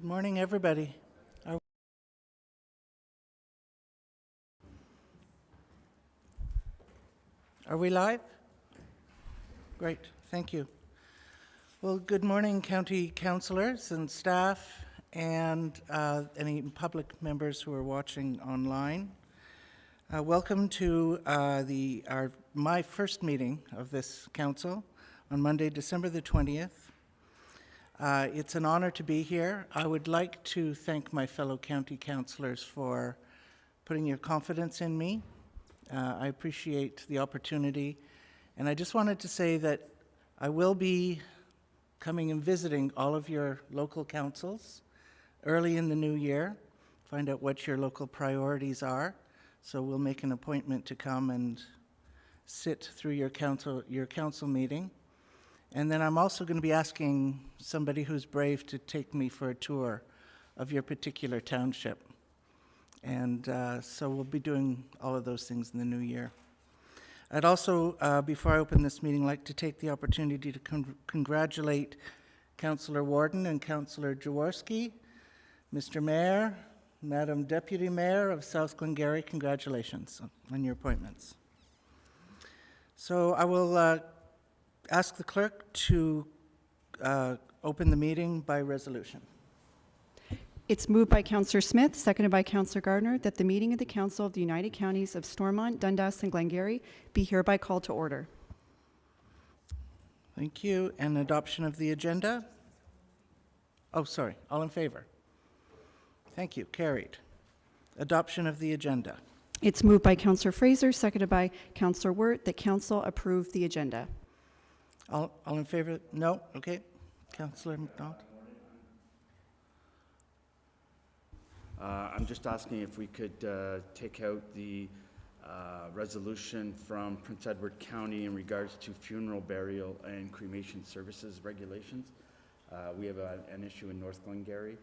morning, everybody. Are we live? Great, thank you. Well, good morning, County Councillors and staff and any public members who are watching online. Welcome to my first meeting of this council on Monday, December the 20th. It's an honor to be here. I would like to thank my fellow county councillors for putting your confidence in me. I appreciate the opportunity, and I just wanted to say that I will be coming and visiting all of your local councils early in the new year, find out what your local priorities are. So we'll make an appointment to come and sit through your council meeting. And then I'm also going to be asking somebody who's brave to take me for a tour of your particular township. And so we'll be doing all of those things in the new year. I'd also, before I open this meeting, like to take the opportunity to congratulate Councillor Warden and Councillor Jaworski, Mr. Mayor, Madam Deputy Mayor of South Glengarry, congratulations on your appointments. So I will ask the clerk to open the meeting by resolution. It's moved by Councillor Smith, seconded by Councillor Gardner, that the meeting of the Council of the United Counties of Stormont, Dundas and Glengarry be hereby called to order. Thank you. And adoption of the agenda? Oh, sorry. All in favor? Thank you. Carried. Adoption of the agenda. It's moved by Councillor Fraser, seconded by Councillor Wirt, that Council approve the agenda. All in favor? No? Okay. Councillor McDonald? I'm just asking if we could take out the resolution from Prince Edward County in regards to funeral, burial, and cremation services regulations. We have an issue in North Glengarry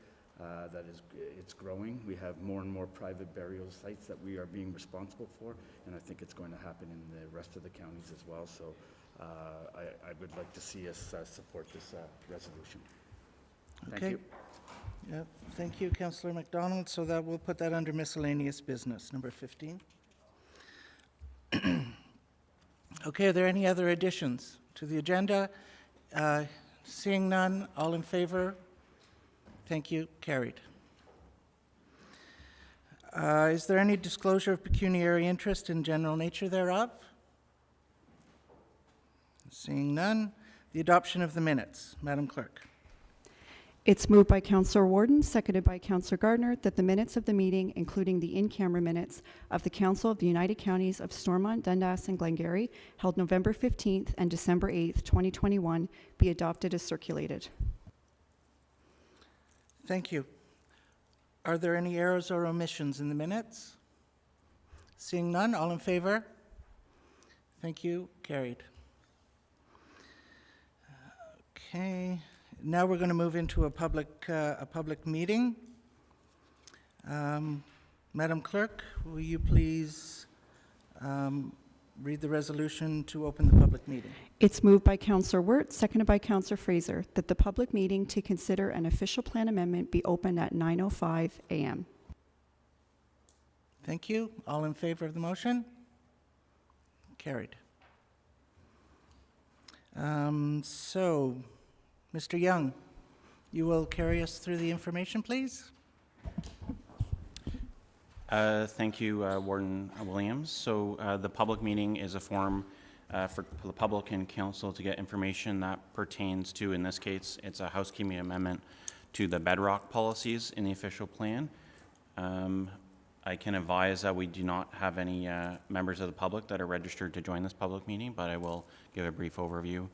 it's growing. We have more and more private burial sites that we are being responsible for, and I think it's going to happen in the rest of the counties as well. So I would like to see us support this resolution. Thank you. Yep. Thank you, Councillor McDonald. So that we'll put that under miscellaneous business, number 15. Okay, are there any other additions to the agenda? Seeing none, all in favor? Thank you. Carried. Is there any disclosure of pecuniary interest in general nature thereof? Seeing none, the adoption of the minutes. Madam Clerk. It's moved by Councillor Warden, seconded by Councillor Gardner, that the minutes of the meeting, including the in-camera minutes of the Council of the United Counties of Stormont, Dundas and Glengarry, held November 15th and December 8th, 2021, be adopted as circulated. Thank you. Are there any errors or omissions in the minutes? Seeing none, all in favor? Thank you. Carried. Okay. Now we're going to move into a public meeting. Madam Clerk, will you please read the resolution to open the public meeting? It's moved by Councillor Wirt, seconded by Councillor Fraser, that the public meeting to consider an official plan amendment be opened at 9:05 a.m. Thank you. All in favor of the motion? Carried. So, Mr. Young, you will carry us through the information, please? Thank you, Warden Williams. So the public meeting is a forum for the public and council to get information that pertains to, in this case, it's a housekeeping amendment to the bedrock policies in the official plan. I can advise that we do not have any members of the public that are registered to join this public meeting, but I will give a brief overview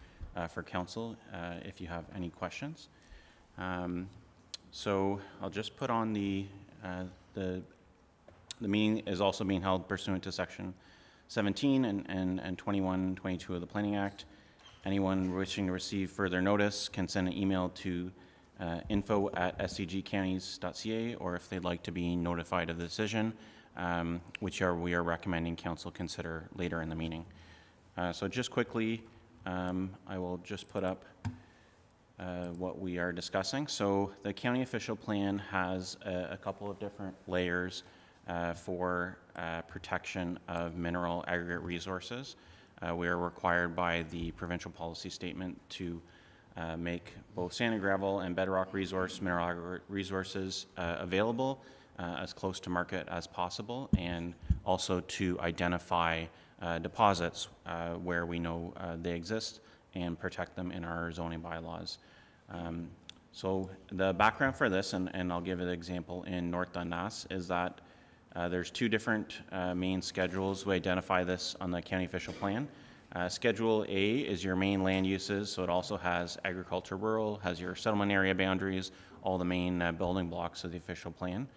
for council if you have any questions. So I'll just put on the meeting is also being held pursuant to section 17 and 21, 22 of the Planning Act. Anyone wishing to receive further notice can send an email to info@scgcounties.ca, or if they'd like to be notified of the decision, we are recommending council consider later in the meeting. So just quickly, I will just put up what we are discussing. So the county official plan has a couple of different layers for protection of mineral aggregate resources. We are required by the provincial policy statement to make both sand and gravel and bedrock mineral aggregate resources available as close to market as possible, and also to identify deposits where we know they exist and protect them in our zoning bylaws. So the background for this, and I'll give an example in North Dundas, is that there's two different main schedules. We identify this on the county official plan. Schedule A is your main land uses, so it also has agriculture, rural, has your settlement area boundaries, all the main building blocks of the official plan.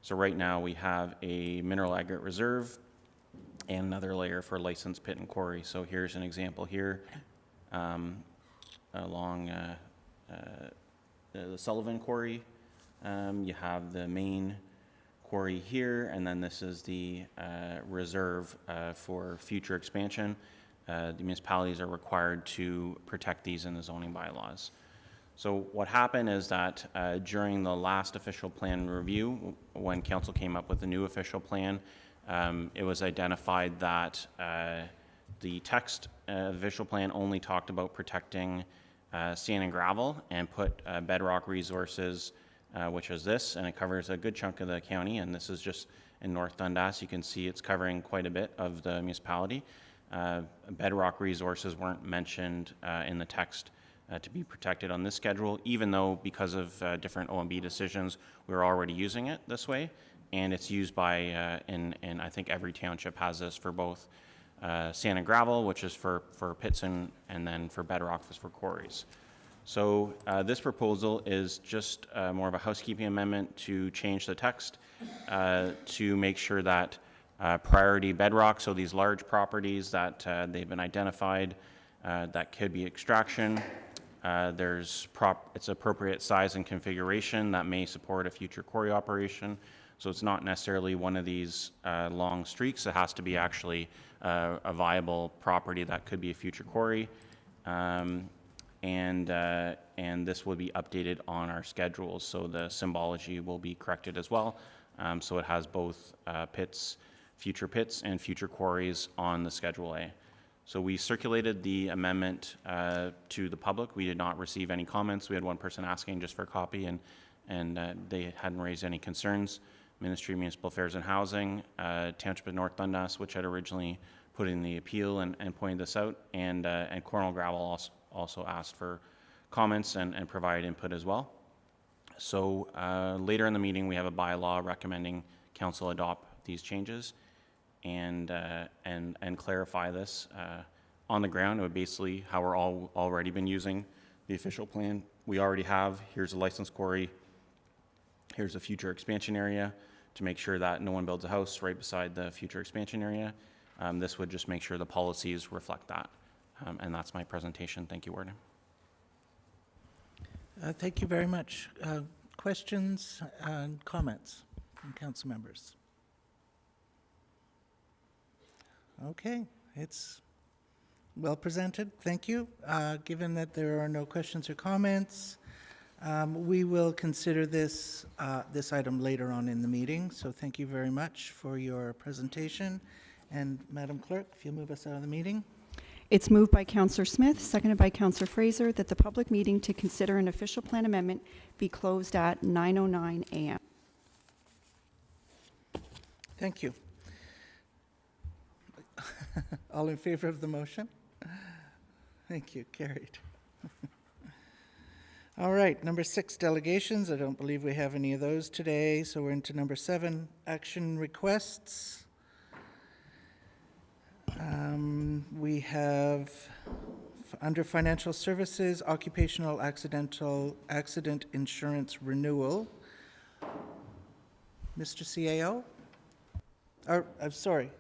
So right now we have a mineral aggregate reserve and another layer for licensed pit and quarry. So here's an example here along the Sullivan quarry. You have the main quarry here, and then this is the reserve for future expansion. The municipalities are required to protect these in the zoning bylaws. So what happened is that during the last official plan review, when council came up with the new official plan, it was identified that the text official plan only talked about protecting sand and gravel and put bedrock resources, which is this, and it covers a good chunk of the county, and this is just in North Dundas. You can see it's covering quite a bit of the municipality. Bedrock resources weren't mentioned in the text to be protected on this schedule, even though because of different OMB decisions, we're already using it this way. And it's used by, in I think every township has this for both sand and gravel, which is for pits, and then for bedrock is for quarries. So this proposal is just more of a housekeeping amendment to change the text to make sure that priority bedrock, so these large properties that they've been identified that could be extraction, it's appropriate size and configuration that may support a future quarry operation. So it's not necessarily one of these long streaks. It has to be actually a viable property that could be a future quarry. And this will be updated on our schedules, so the symbology will be corrected as well. So it has both future pits and future quarries on the Schedule A. So we circulated the amendment to the public. We did not receive any comments. We had one person asking just for a copy, and they hadn't raised any concerns. Ministry of Municipal Affairs and Housing, Township of North Dundas, which had originally put in the appeal and pointed this out, and Cornwall Gravel also asked for comments and provide input as well. So later in the meeting, we have a bylaw recommending council adopt these changes and clarify this on the ground. It would basically how we're already been using the official plan. We already have, here's a licensed quarry, here's a future expansion area to make sure that no one builds a house right beside the future expansion area. This would just make sure the policies reflect that. And that's my presentation. Thank you, Warden. Thank you very much. Questions and comments from council members? Okay, it's well presented. Thank you. Given that there are no questions or comments, we will consider this item later on in the meeting. So thank you very much for your presentation. And Madam Clerk, if you'll move us out of the meeting. It's moved by Councillor Smith, seconded by Councillor Fraser, that the public meeting to consider an official plan amendment be closed at 9:09 a.m. Thank you. All in favor of the motion? Thank you. Carried. All right, number 6, delegations. I don't believe we have any of those today, so we're into number 7, action requests. We have, under financial services, occupational accident insurance renewal. Mr. CAO? I'm sorry.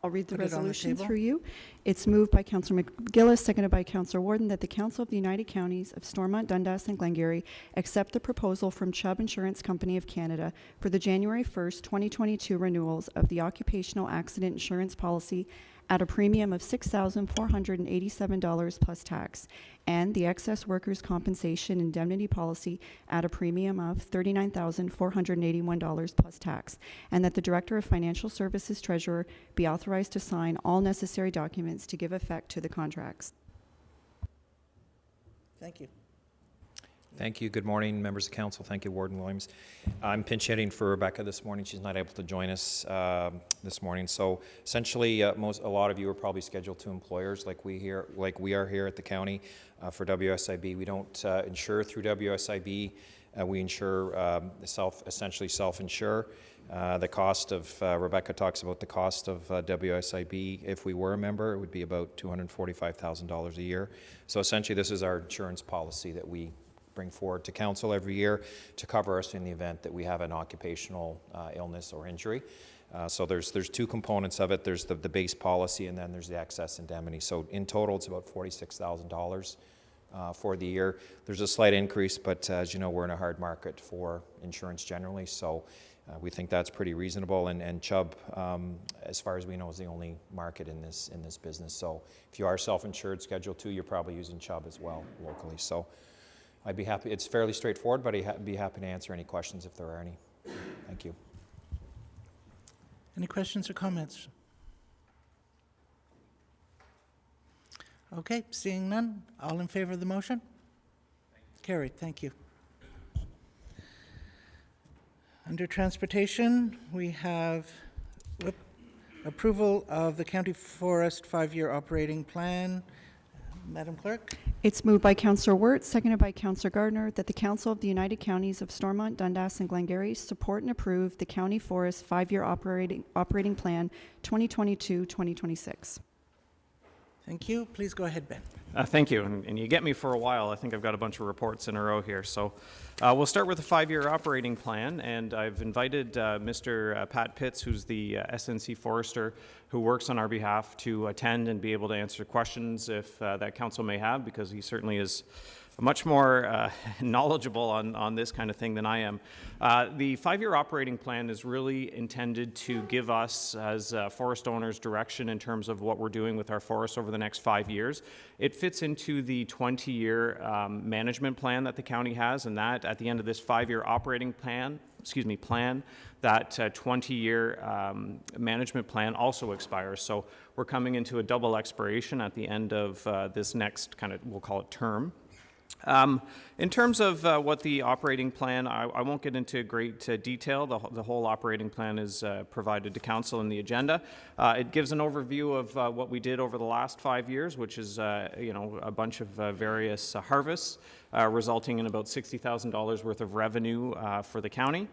I'll read the Put it on the resolution table. through you. It's moved by Councillor McGillis, seconded by Councillor Warden, that the Council of the United Counties of Stormont, Dundas and Glengarry accept the proposal from Chubb Insurance Company of Canada for the January 1st, 2022 renewals of the occupational accident insurance policy at a premium of $6,487 plus tax, and the excess workers' compensation indemnity policy at a premium of $39,481 plus tax, and that the Director of Financial Services Treasurer be authorized to sign all necessary documents to give effect to the contracts. Thank you. Thank you. Good morning, members of council. Thank you, Warden Williams. I'm pinch hitting for Rebecca this morning. She's not able to join us this morning. So essentially, a lot of you are probably scheduled to employers like we are here at the county for WSIB. We don't insure through WSIB. We insure essentially self-insure. The cost of Rebecca talks about the cost of WSIB. If we were a member, it would be about $245,000 a year. So essentially, this is our insurance policy that we bring forward to council every year to cover us in the event that we have an occupational illness or injury. So there's two components of it. There's the base policy, and then there's the excess indemnity. So in total, it's about $46,000 for the year. There's a slight increase, but as you know, we're in a hard market for insurance generally, so we think that's pretty reasonable. And Chubb, as far as we know, is the only market in this business. So if you are self-insured Schedule 2, you're probably using Chubb as well locally. So I'd be happy. It's fairly straightforward, but I'd be happy to answer any questions if there are any. Thank you. Any questions or comments? Okay, seeing none. All in favor of the motion? Carried. Thank you. Under transportation, we have approval of the County Forest 5-year operating plan. Madam Clerk? It's moved by Councillor Wirt, seconded by Councillor Gardner, that the Council of the United Counties of Stormont, Dundas, and Glengarry support and approve the County Forest 5-year operating plan 2022-2026. Thank you. Please go ahead, Ben. Thank you, and you get me for a while. I think I've got a bunch of reports in a row here. So we'll start with the 5-year operating plan, and I've invited Mr. Pat Pitts, who's the SNC Forester, who works on our behalf, to attend and be able to answer questions if that council may have, because he certainly is much more knowledgeable on this kind of thing than I am. The 5-year operating plan is really intended to give us, as forest owners, direction in terms of what we're doing with our forests over the next 5 years. It fits into the 20-year management plan that the county has, and that at the end of this 5-year operating plan, that 20-year management plan also expires. So we're coming into a double expiration at the end of this next kind of, we'll call it term. In terms of what the operating plan, I won't get into great detail. The whole operating plan is provided to council in the agenda. It gives an overview of what we did over the last 5 years, which is a bunch of various harvests, resulting in about $60,000 worth of revenue for the county.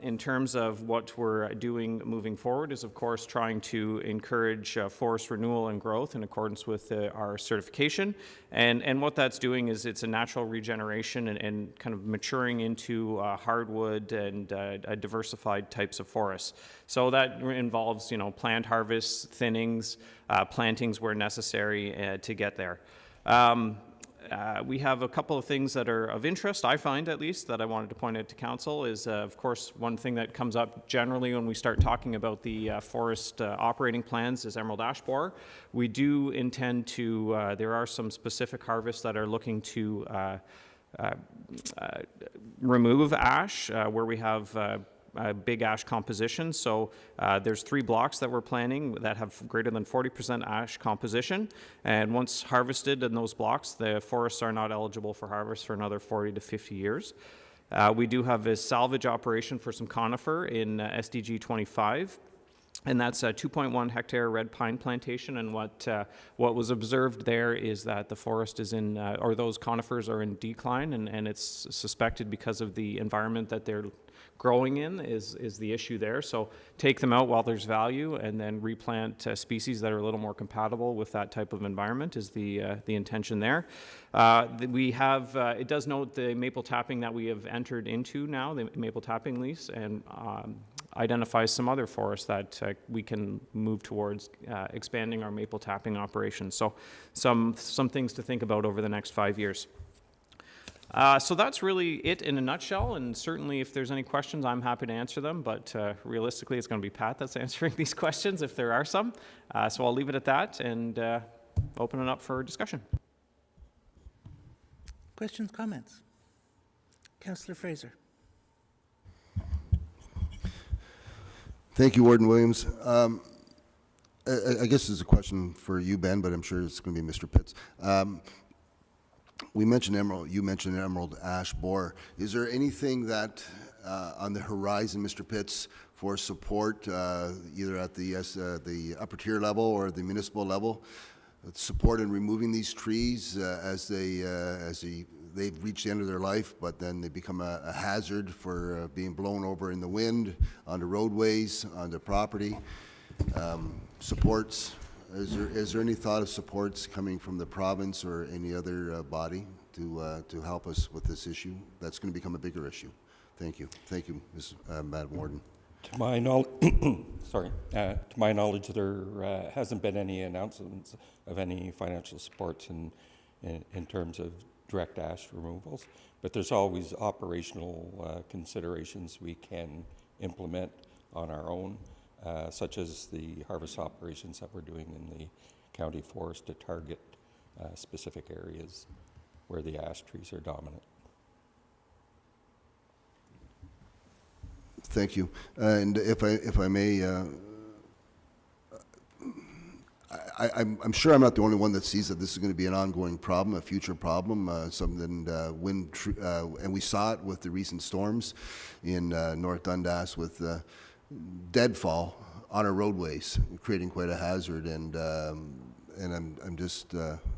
In terms of what we're doing moving forward is, of course, trying to encourage forest renewal and growth in accordance with our certification. And what that's doing is it's a natural regeneration and kind of maturing into hardwood and diversified types of forests. So that involves, planned harvests, thinnings, plantings where necessary to get there. We have a couple of things that are of interest, I find at least, that I wanted to point out to council is, of course, one thing that comes up generally when we start talking about the forest operating plans is emerald ash borer. We do intend to, there are some specific harvests that are looking to remove ash where we have big ash composition. So there's 3 blocks that we're planning that have greater than 40% ash composition. And once harvested in those blocks, the forests are not eligible for harvest for another 40 to 50 years. We do have a salvage operation for some conifer in SDG 25. And that's a 2.1 hectare red pine plantation. And what was observed there is that the forest is in, or those conifers are in decline, and it's suspected because of the environment that they're growing in is the issue there. So take them out while there's value, and then replant species that are a little more compatible with that type of environment is the intention there. We have, it does note the maple tapping that we have entered into now, the maple tapping lease, and identifies some other forests that we can move towards expanding our maple tapping operations. So some things to think about over the next 5 years. So that's really it in a nutshell, and certainly if there's any questions, I'm happy to answer them, but realistically, it's going to be Pat that's answering these questions if there are some. So I'll leave it at that and open it up for discussion. Questions, comments? Councillor Fraser. Thank you, Warden Williams. I guess this is a question for you, Ben, but I'm sure it's going to be Mr. Pitts. We mentioned emerald. You mentioned emerald ash borer. Is there anything that on the horizon, Mr. Pitts, for support, either at the upper tier level or the municipal level, support in removing these trees as they've reached the end of their life, but then they become a hazard for being blown over in the wind onto roadways, onto property? Supports. Is there any thought of supports coming from the province or any other body to help us with this issue? That's going to become a bigger issue. Thank you. Thank you, Madam Warden. To my knowledge, to my knowledge, there hasn't been any announcements of any financial supports in terms of direct ash removals, but there's always operational considerations we can implement on our own, such as the harvest operations that we're doing in the county forest to target specific areas where the ash trees are dominant. Thank you. And if I may, I'm sure I'm not the only one that sees that this is going to be an ongoing problem, a future problem, something and we saw it with the recent storms in North Dundas with deadfall on our roadways, creating quite a hazard. And I'm just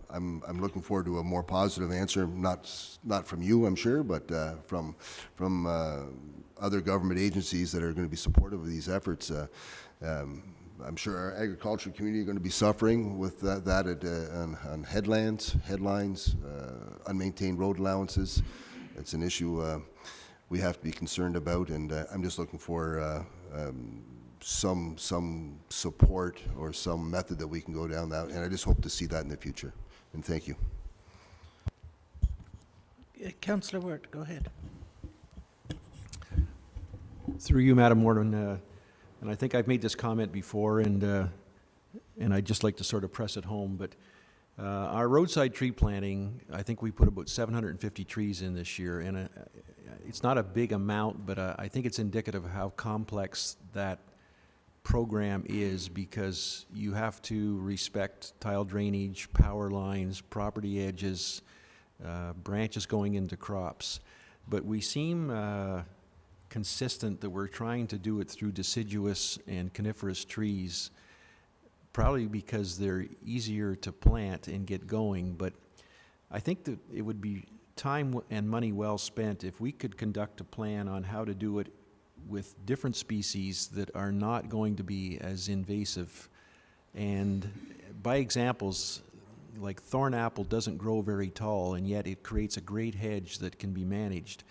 I'm looking forward to a more positive answer, not from you, I'm sure, but from other government agencies that are going to be supportive of these efforts. I'm sure our agriculture community are going to be suffering with that on headlines, unmaintained road allowances. It's an issue we have to be concerned about, and I'm just looking for some support or some method that we can go down that, and I just hope to see that in the future. And thank you. Councillor Wirt, go ahead. Through you, Madam Warden, and I think I've made this comment before, and I'd just like to sort of press it home, but our roadside tree planting, I think we put about 750 trees in this year, and it's not a big amount, but I think it's indicative of how complex that program is, because you have to respect tile drainage, power lines, property edges, branches going into crops. But we seem consistent that we're trying to do it through deciduous and coniferous trees, probably because they're easier to plant and get going. But I think that it would be time and money well spent if we could conduct a plan on how to do it with different species that are not going to be as invasive. And by examples, like thorn apple doesn't grow very tall, and yet it creates a great hedge that can be managed.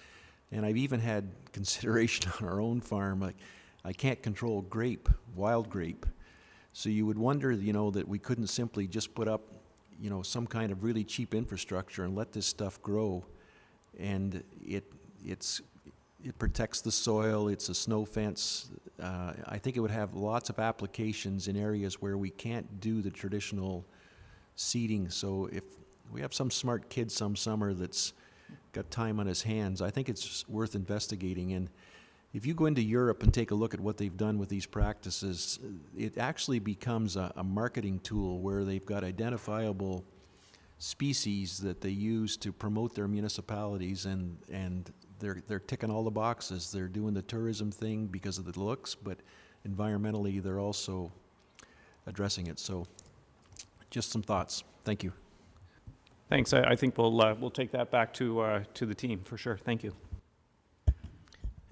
And I've even had consideration on our own farm, like I can't control grape, wild grape. So you would wonder, you know, that we couldn't simply just put up, you know, some kind of really cheap infrastructure and let this stuff grow. And it protects the soil, it's a snow fence. I think it would have lots of applications in areas where we can't do the traditional seeding. So if we have some smart kid some summer that's got time on his hands, I think it's worth investigating. And if you go into Europe and take a look at what they've done with these practices, it actually becomes a marketing tool where they've got identifiable species that they use to promote their municipalities, and they're ticking all the boxes. They're doing the tourism thing because of the looks, but environmentally they're also addressing it. So just some thoughts. Thank you. Thanks. I think we'll take that back to the team for sure. Thank you.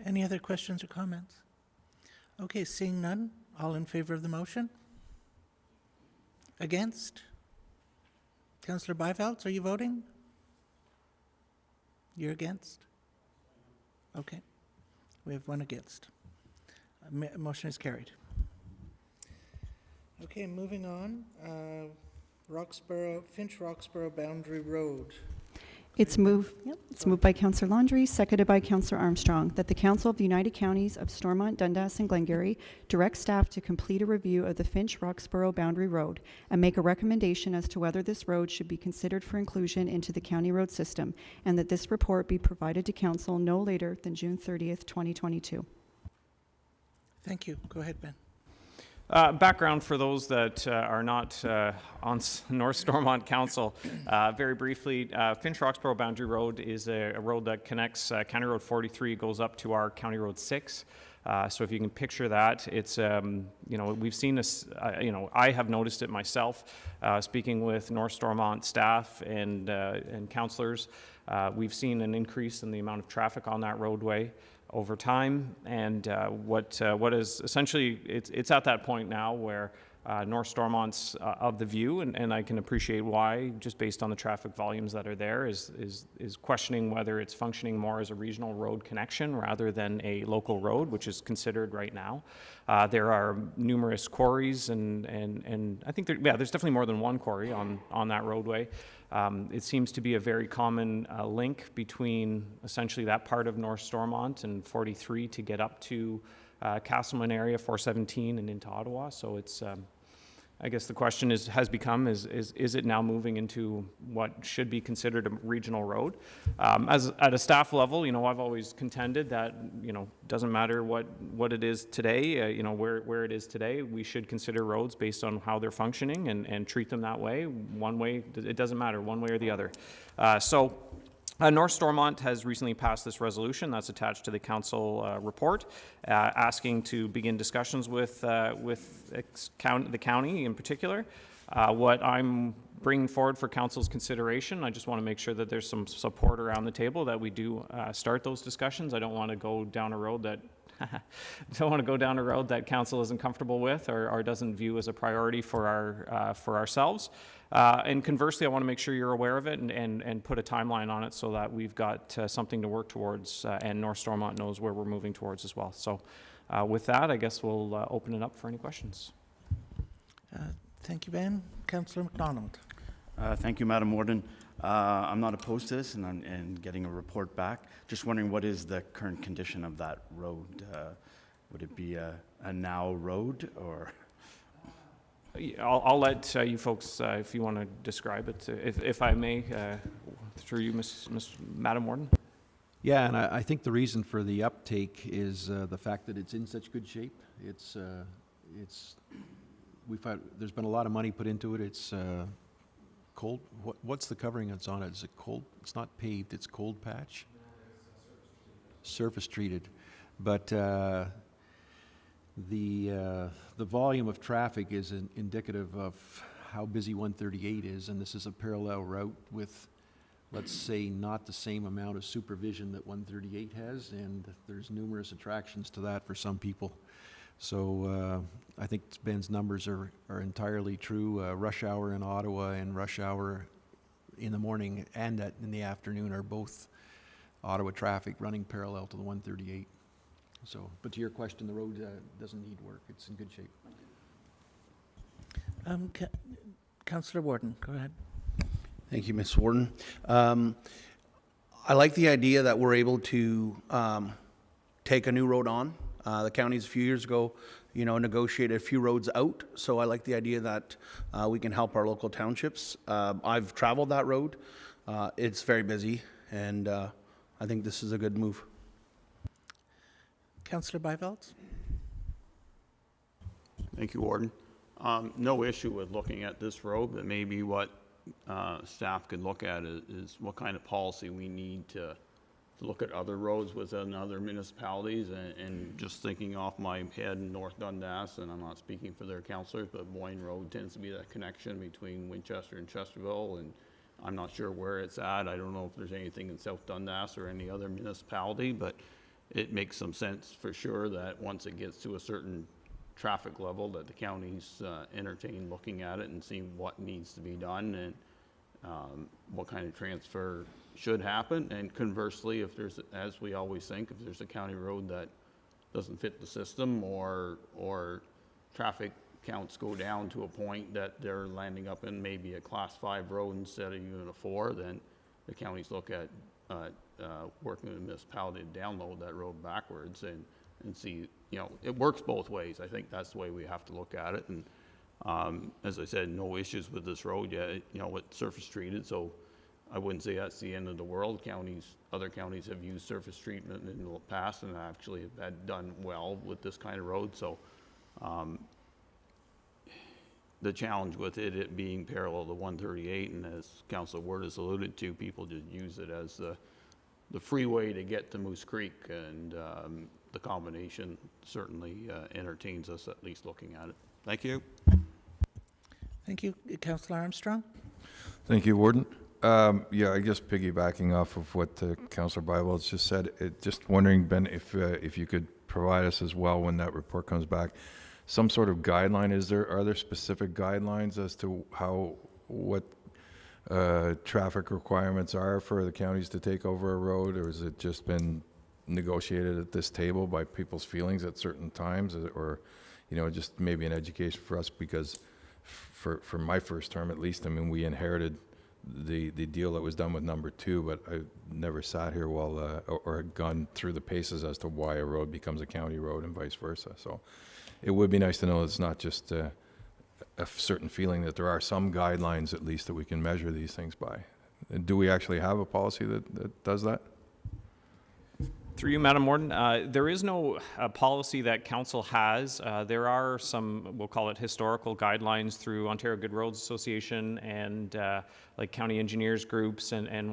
Any other questions or comments? Okay, seeing none, all in favor of the motion? Against? Councillor Byvelds, are you voting? You're against? Okay, we have one against. Motion is carried. Okay, moving on. Finch-Roxborough Boundary Road. It's moved by Councillor Laundrie, seconded by Councillor Armstrong, that the Council of the United Counties of Stormont, Dundas, and Glengarry direct staff to complete a review of the Finch-Roxborough Boundary Road and make a recommendation as to whether this road should be considered for inclusion into the county road system, and that this report be provided to Council no later than June 30th, 2022. Thank you. Go ahead, Ben. Background for those that are not on North Stormont Council. Very briefly, Finch-Roxborough Boundary Road is a road that connects County Road 43, goes up to our County Road 6. So if you can picture that, it's, we've seen this, I have noticed it myself, speaking with North Stormont staff and councillors. We've seen an increase in the amount of traffic on that roadway over time, and what is essentially, it's at that point now where North Stormont's of the view, and I can appreciate why, just based on the traffic volumes that are there, is questioning whether it's functioning more as a regional road connection rather than a local road, which is considered right now. There are numerous quarries, and I think there's definitely more than one quarry on that roadway. It seems to be a very common link between essentially that part of North Stormont and 43 to get up to Castleman area, 417, and into Ottawa. So it's, I guess the question has become, is it now moving into what should be considered a regional road? At a staff level, I've always contended that, doesn't matter what it is today, where it is today, we should consider roads based on how they're functioning and treat them that way. One way, it doesn't matter, one way or the other. North Stormont has recently passed this resolution that's attached to the council report, asking to begin discussions with the county in particular. What I'm bringing forward for council's consideration, I just want to make sure that there's some support around the table that we do start those discussions. I don't want to go down a road that council isn't comfortable with or doesn't view as a priority for ourselves. And conversely, I want to make sure you're aware of it and put a timeline on it so that we've got something to work towards, and North Stormont knows where we're moving towards as well. So with that, I guess we'll open it up for any questions. Thank you, Ben. Councillor McDonald. Thank you, Madam Warden. I'm not opposed to this and getting a report back. Just wondering, what is the current condition of that road? Would it be a now road, or? I'll let you folks, if you want to describe it, if I may, through you, Madam Warden. Yeah, and I think the reason for the uptake is the fact that it's in such good shape. We've had, there's been a lot of money put into it. It's cold. What's the covering that's on it? Is it cold? It's not paved. It's cold patch. Surface treated, but the volume of traffic is indicative of how busy 138 is, and this is a parallel route with, let's say, not the same amount of supervision that 138 has, and there's numerous attractions to that for some people. So I think Ben's numbers are entirely true. Rush hour in Ottawa and rush hour in the morning and in the afternoon are both Ottawa traffic running parallel to the 138. So, but to your question, the road doesn't need work. It's in good shape. Councillor Warden, go ahead. Thank you, Ms. Warden. I like the idea that we're able to take a new road on. The counties a few years ago, negotiated a few roads out. So I like the idea that we can help our local townships. I've traveled that road. It's very busy, and I think this is a good move. Councillor Bijveld. Thank you, Warden. No issue with looking at this road, but maybe what staff could look at is what kind of policy we need to look at other roads within other municipalities, and just thinking off my head, North Dundas, and I'm not speaking for their councillors, but Boyne Road tends to be that connection between Winchester and Chesterville, and I'm not sure where it's at. I don't know if there's anything in South Dundas or any other municipality, but it makes some sense for sure that once it gets to a certain traffic level that the counties entertain looking at it and seeing what needs to be done and what kind of transfer should happen. And conversely, if there's, as we always think, if there's a county road that doesn't fit the system or traffic counts go down to a point that they're landing up in maybe a class 5 road instead of even a 4, then the counties look at working with the municipality to download that road backwards and see, you know, it works both ways. I think that's the way we have to look at it. And as I said, no issues with this road yet. You know, it's surface treated, so I wouldn't say that's the end of the world. Other counties have used surface treatment in the past and actually have had done well with this kind of road. So the challenge with it being parallel to 138, and as Councilor Ward has alluded to, people just use it as the freeway to get to Moose Creek, and the combination certainly entertains us, at least looking at it. Thank you. Thank you. Councillor Armstrong? Thank you, Warden. Yeah, I guess piggybacking off of what Councillor Bywell's just said, just wondering, Ben, if you could provide us as well when that report comes back, some sort of guideline. Are there specific guidelines as to what traffic requirements are for the counties to take over a road, or has it just been negotiated at this table by people's feelings at certain times, or, you know, just maybe an education for us? Because for my first term, at least, I mean, we inherited the deal that was done with number 2, but I never sat here while or gone through the paces as to why a road becomes a county road and vice versa. So it would be nice to know it's not just a certain feeling, that there are some guidelines at least that we can measure these things by. Do we actually have a policy that does that? Through you, Madam Warden, there is no policy that council has. There are some, we'll call it historical guidelines through Ontario Good Roads Association and like county engineers groups and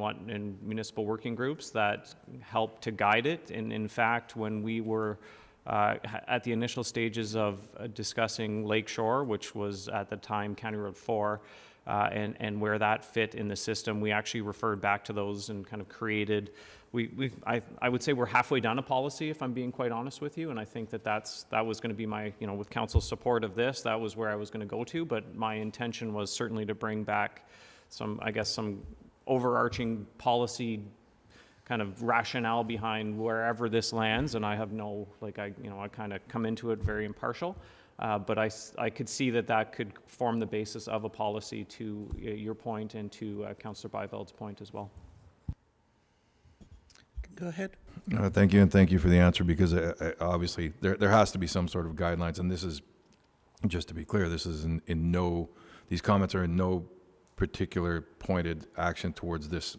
municipal working groups that help to guide it. And in fact, when we were at the initial stages of discussing Lakeshore, which was at the time County Road 4, and where that fit in the system, we actually referred back to those and kind of created. I would say we're halfway done a policy, if I'm being quite honest with you, and I think that was going to be my, you know, with council's support of this, that was where I was going to go to. But my intention was certainly to bring back some, I guess, some overarching policy kind of rationale behind wherever this lands. And I have no, like, I kind of come into it very impartial. But I could see that could form the basis of a policy, to your point and to Councillor Byveld's point as well. Go ahead. Thank you, and thank you for the answer, because obviously there has to be some sort of guidelines, and this is, just to be clear, this is these comments are in no particular pointed action towards this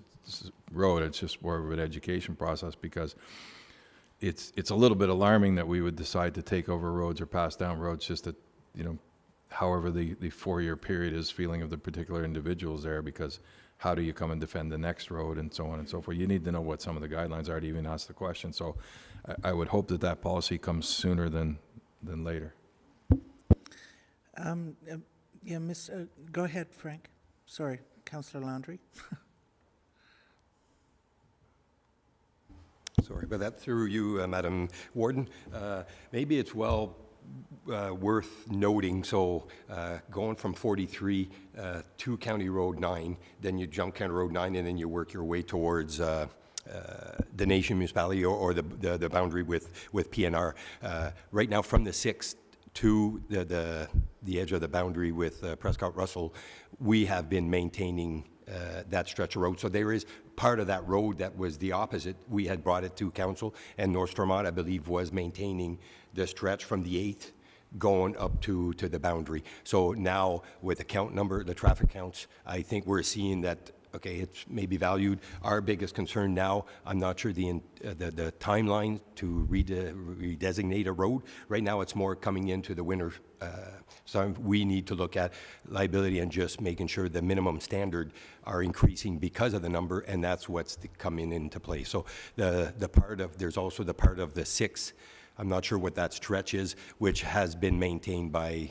road. It's just more of an education process, because it's a little bit alarming that we would decide to take over roads or pass down roads just that, you know, however the 4-year period is feeling of the particular individuals there, because how do you come and defend the next road and so on and so forth? You need to know what some of the guidelines are to even ask the question. So I would hope that policy comes sooner than later. Yeah, go ahead, Frank. Sorry, Councillor Landry. Sorry about that. Through you, Madam Warden. Maybe it's worth noting, so going from 43 to County Road 9, then you jump County Road 9, and then you work your way towards the Nation municipality or the boundary with PNR. Right now, from the 6th to the edge of the boundary with Prescott Russell, we have been maintaining that stretch of road. So there is part of that road that was the opposite. We had brought it to council, and North Stormont, I believe, was maintaining the stretch from the 8th going up to the boundary. So now with the count number, the traffic counts, I think we're seeing that, okay, it's maybe valued. Our biggest concern now, I'm not sure the timeline to redesignate a road. Right now it's more coming into the winter. So we need to look at liability and just making sure the minimum standard are increasing because of the number, and that's what's coming into play. So there's also the part of the 6, I'm not sure what that stretch is, which has been maintained by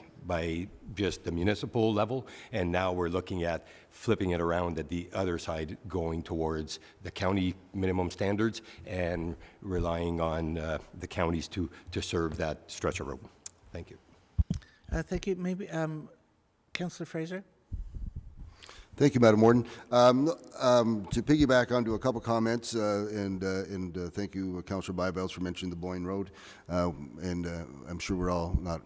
just the municipal level, and now we're looking at flipping it around at the other side, going towards the county minimum standards and relying on the counties to serve that stretch of road. Thank you. Thank you. Maybe Councillor Fraser? Thank you, Madam Warden. To piggyback onto a couple comments, and thank you, Councillor Byvelds, for mentioning the Boyne Road. I'm sure we're all not,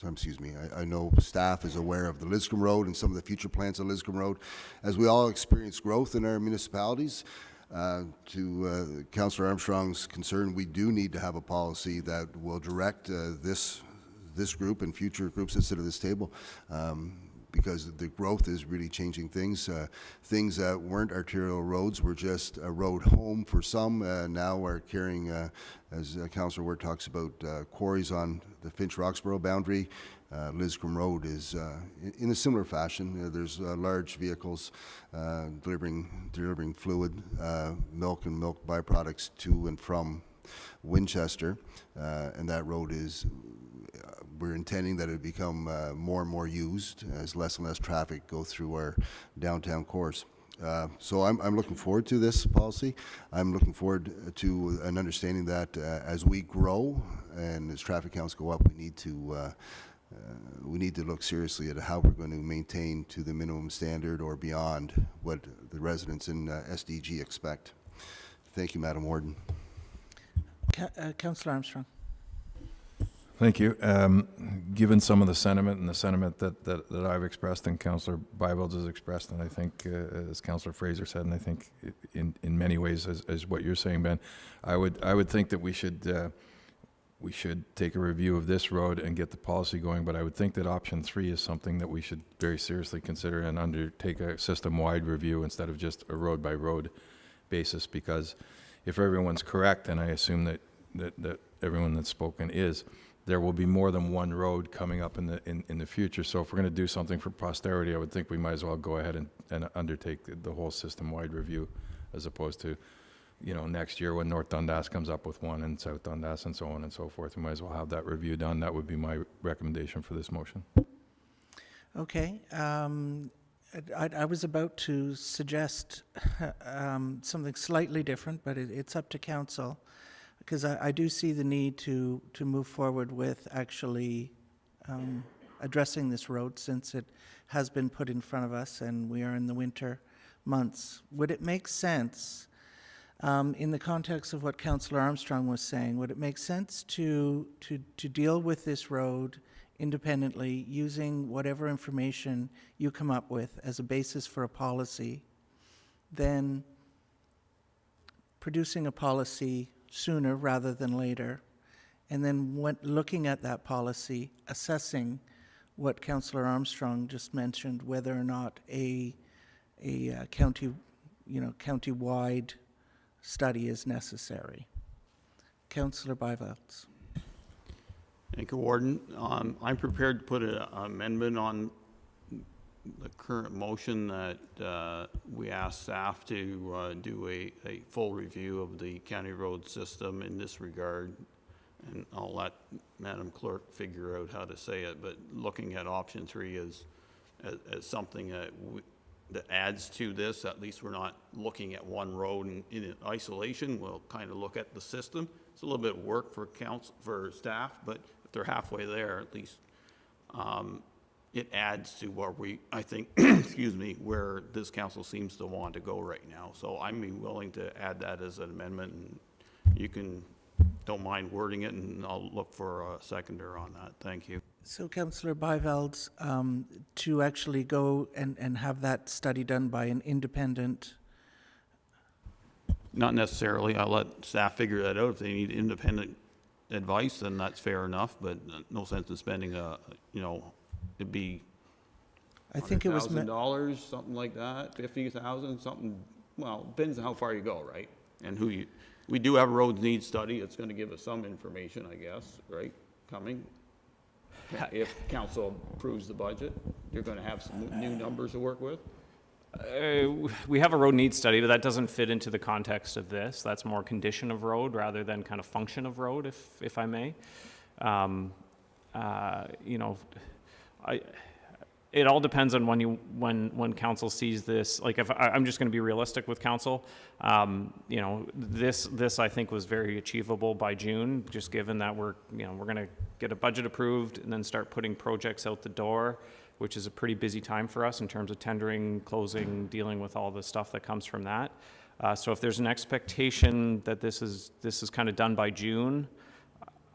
excuse me, I know staff is aware of the Liscombe Road and some of the future plans on Liscombe Road. As we all experience growth in our municipalities, to Councillor Armstrong's concern, we do need to have a policy that will direct this group and future groups that sit at this table. Because the growth is really changing things. Things that weren't arterial roads were just a road home for some. Now are carrying, as Councillor Ward talks about, quarries on the Finch-Roxborough boundary. Liscombe Road is in a similar fashion. There's large vehicles delivering fluid, milk and milk byproducts to and from Winchester, and that road is we're intending that it become more and more used as less and less traffic go through our downtown cores. So I'm looking forward to this policy. I'm looking forward to an understanding that as we grow and as traffic counts go up, we need to look seriously at how we're going to maintain to the minimum standard or beyond what the residents in SDG expect. Thank you, Madam Warden. Councillor Armstrong. Thank you. Given some of the sentiment and the sentiment that I've expressed and Councillor Byvelds has expressed, and I think as Councillor Fraser said, and I think in many ways as what you're saying, Ben, I would think that we should take a review of this road and get the policy going. But I would think that option 3 is something that we should very seriously consider and undertake a system-wide review instead of just a road-by-road basis. Because if everyone's correct, and I assume that everyone that's spoken is, there will be more than one road coming up in the future. So if we're going to do something for posterity, I would think we might as well go ahead and undertake the whole system-wide review, as opposed to, you know, next year when North Dundas comes up with one and South Dundas and so on and so forth. We might as well have that review done. That would be my recommendation for this motion. Okay. I was about to suggest something slightly different, but it's up to council. Because I do see the need to move forward with actually addressing this road, since it has been put in front of us and we are in the winter months. Would it make sense, in the context of what Councillor Armstrong was saying, would it make sense to deal with this road independently, using whatever information you come up with as a basis for a policy, then producing a policy sooner rather than later, and then looking at that policy, assessing what Councillor Armstrong just mentioned, whether or not a county-wide study is necessary. Councillor Byvelds. Thank you, Warden. I'm prepared to put an amendment on the current motion that we ask staff to do a full review of the county road system in this regard. And I'll let Madam Clerk figure out how to say it, but looking at option 3 as something that adds to this. At least we're not looking at one road in isolation. We'll kind of look at the system. It's a little bit of work for staff, but if they're halfway there, at least it adds to what I think, excuse me, where this council seems to want to go right now. So I'm willing to add that as an amendment, and you don't mind wording it, and I'll look for a seconder on that. Thank you. So, Councillor Byvelds, to actually go and have that study done by an independent... Not necessarily. I'll let staff figure that out. If they need independent advice, then that's fair enough, but no sense in spending it'd be I think it was $100,000, something like that, 50,000, something. Well, depends on how far you go, right? And we do have a roads needs study. It's going to give us some information, I guess, right? Coming. If council approves the budget, you're going to have some new numbers to work with. We have a road needs study, but that doesn't fit into the context of this. That's more condition of road rather than kind of function of road, if I may. It all depends on when council sees this. Like, if I'm just going to be realistic with council, this I think was very achievable by June, just given that we're going to get a budget approved and then start putting projects out the door. which is a pretty busy time for us in terms of tendering, closing, dealing with all the stuff that comes from that. So if there's an expectation that this is kind of done by June,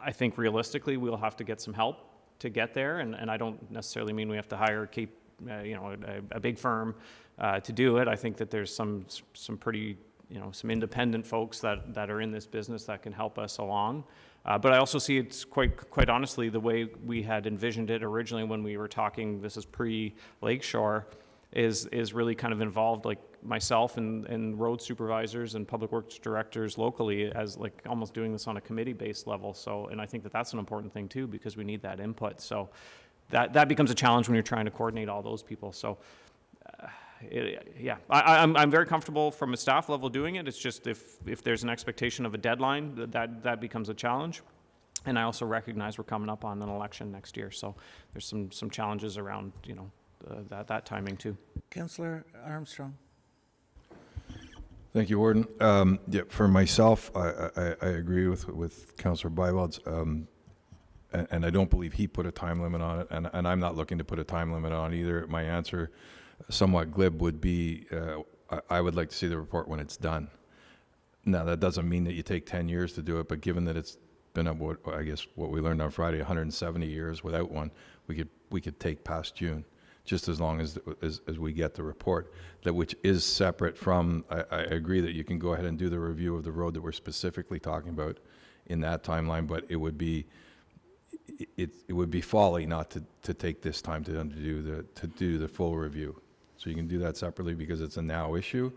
I think realistically we'll have to get some help to get there, and I don't necessarily mean we have to hire a big firm to do it. I think that there's some pretty, some independent folks that are in this business that can help us along. But I also see it's quite honestly the way we had envisioned it originally when we were talking, this is pre-Lakeshore, is really kind of involved like myself and road supervisors and public works directors locally as like almost doing this on a committee-based level. So, and I think that that's an important thing too, because we need that input. So that becomes a challenge when you're trying to coordinate all those people. So I'm very comfortable from a staff level doing it. It's just if there's an expectation of a deadline, that becomes a challenge. And I also recognize we're coming up on an election next year. So there's some challenges around, that timing too. Councillor Armstrong. Thank you, Warden. For myself, I agree with Councillor Byvald's, and I don't believe he put a time limit on it, and I'm not looking to put a time limit on either. My answer, somewhat glib, would be I would like to see the report when it's done. Now, that doesn't mean that you take 10 years to do it, but given that it's been, I guess, what we learned on Friday, 170 years without one, we could take past June, just as long as we get the report, which is separate from, I agree that you can go ahead and do the review of the road that we're specifically talking about in that timeline, but it would be folly not to take this time to do the full review. So you can do that separately because it's a now issue.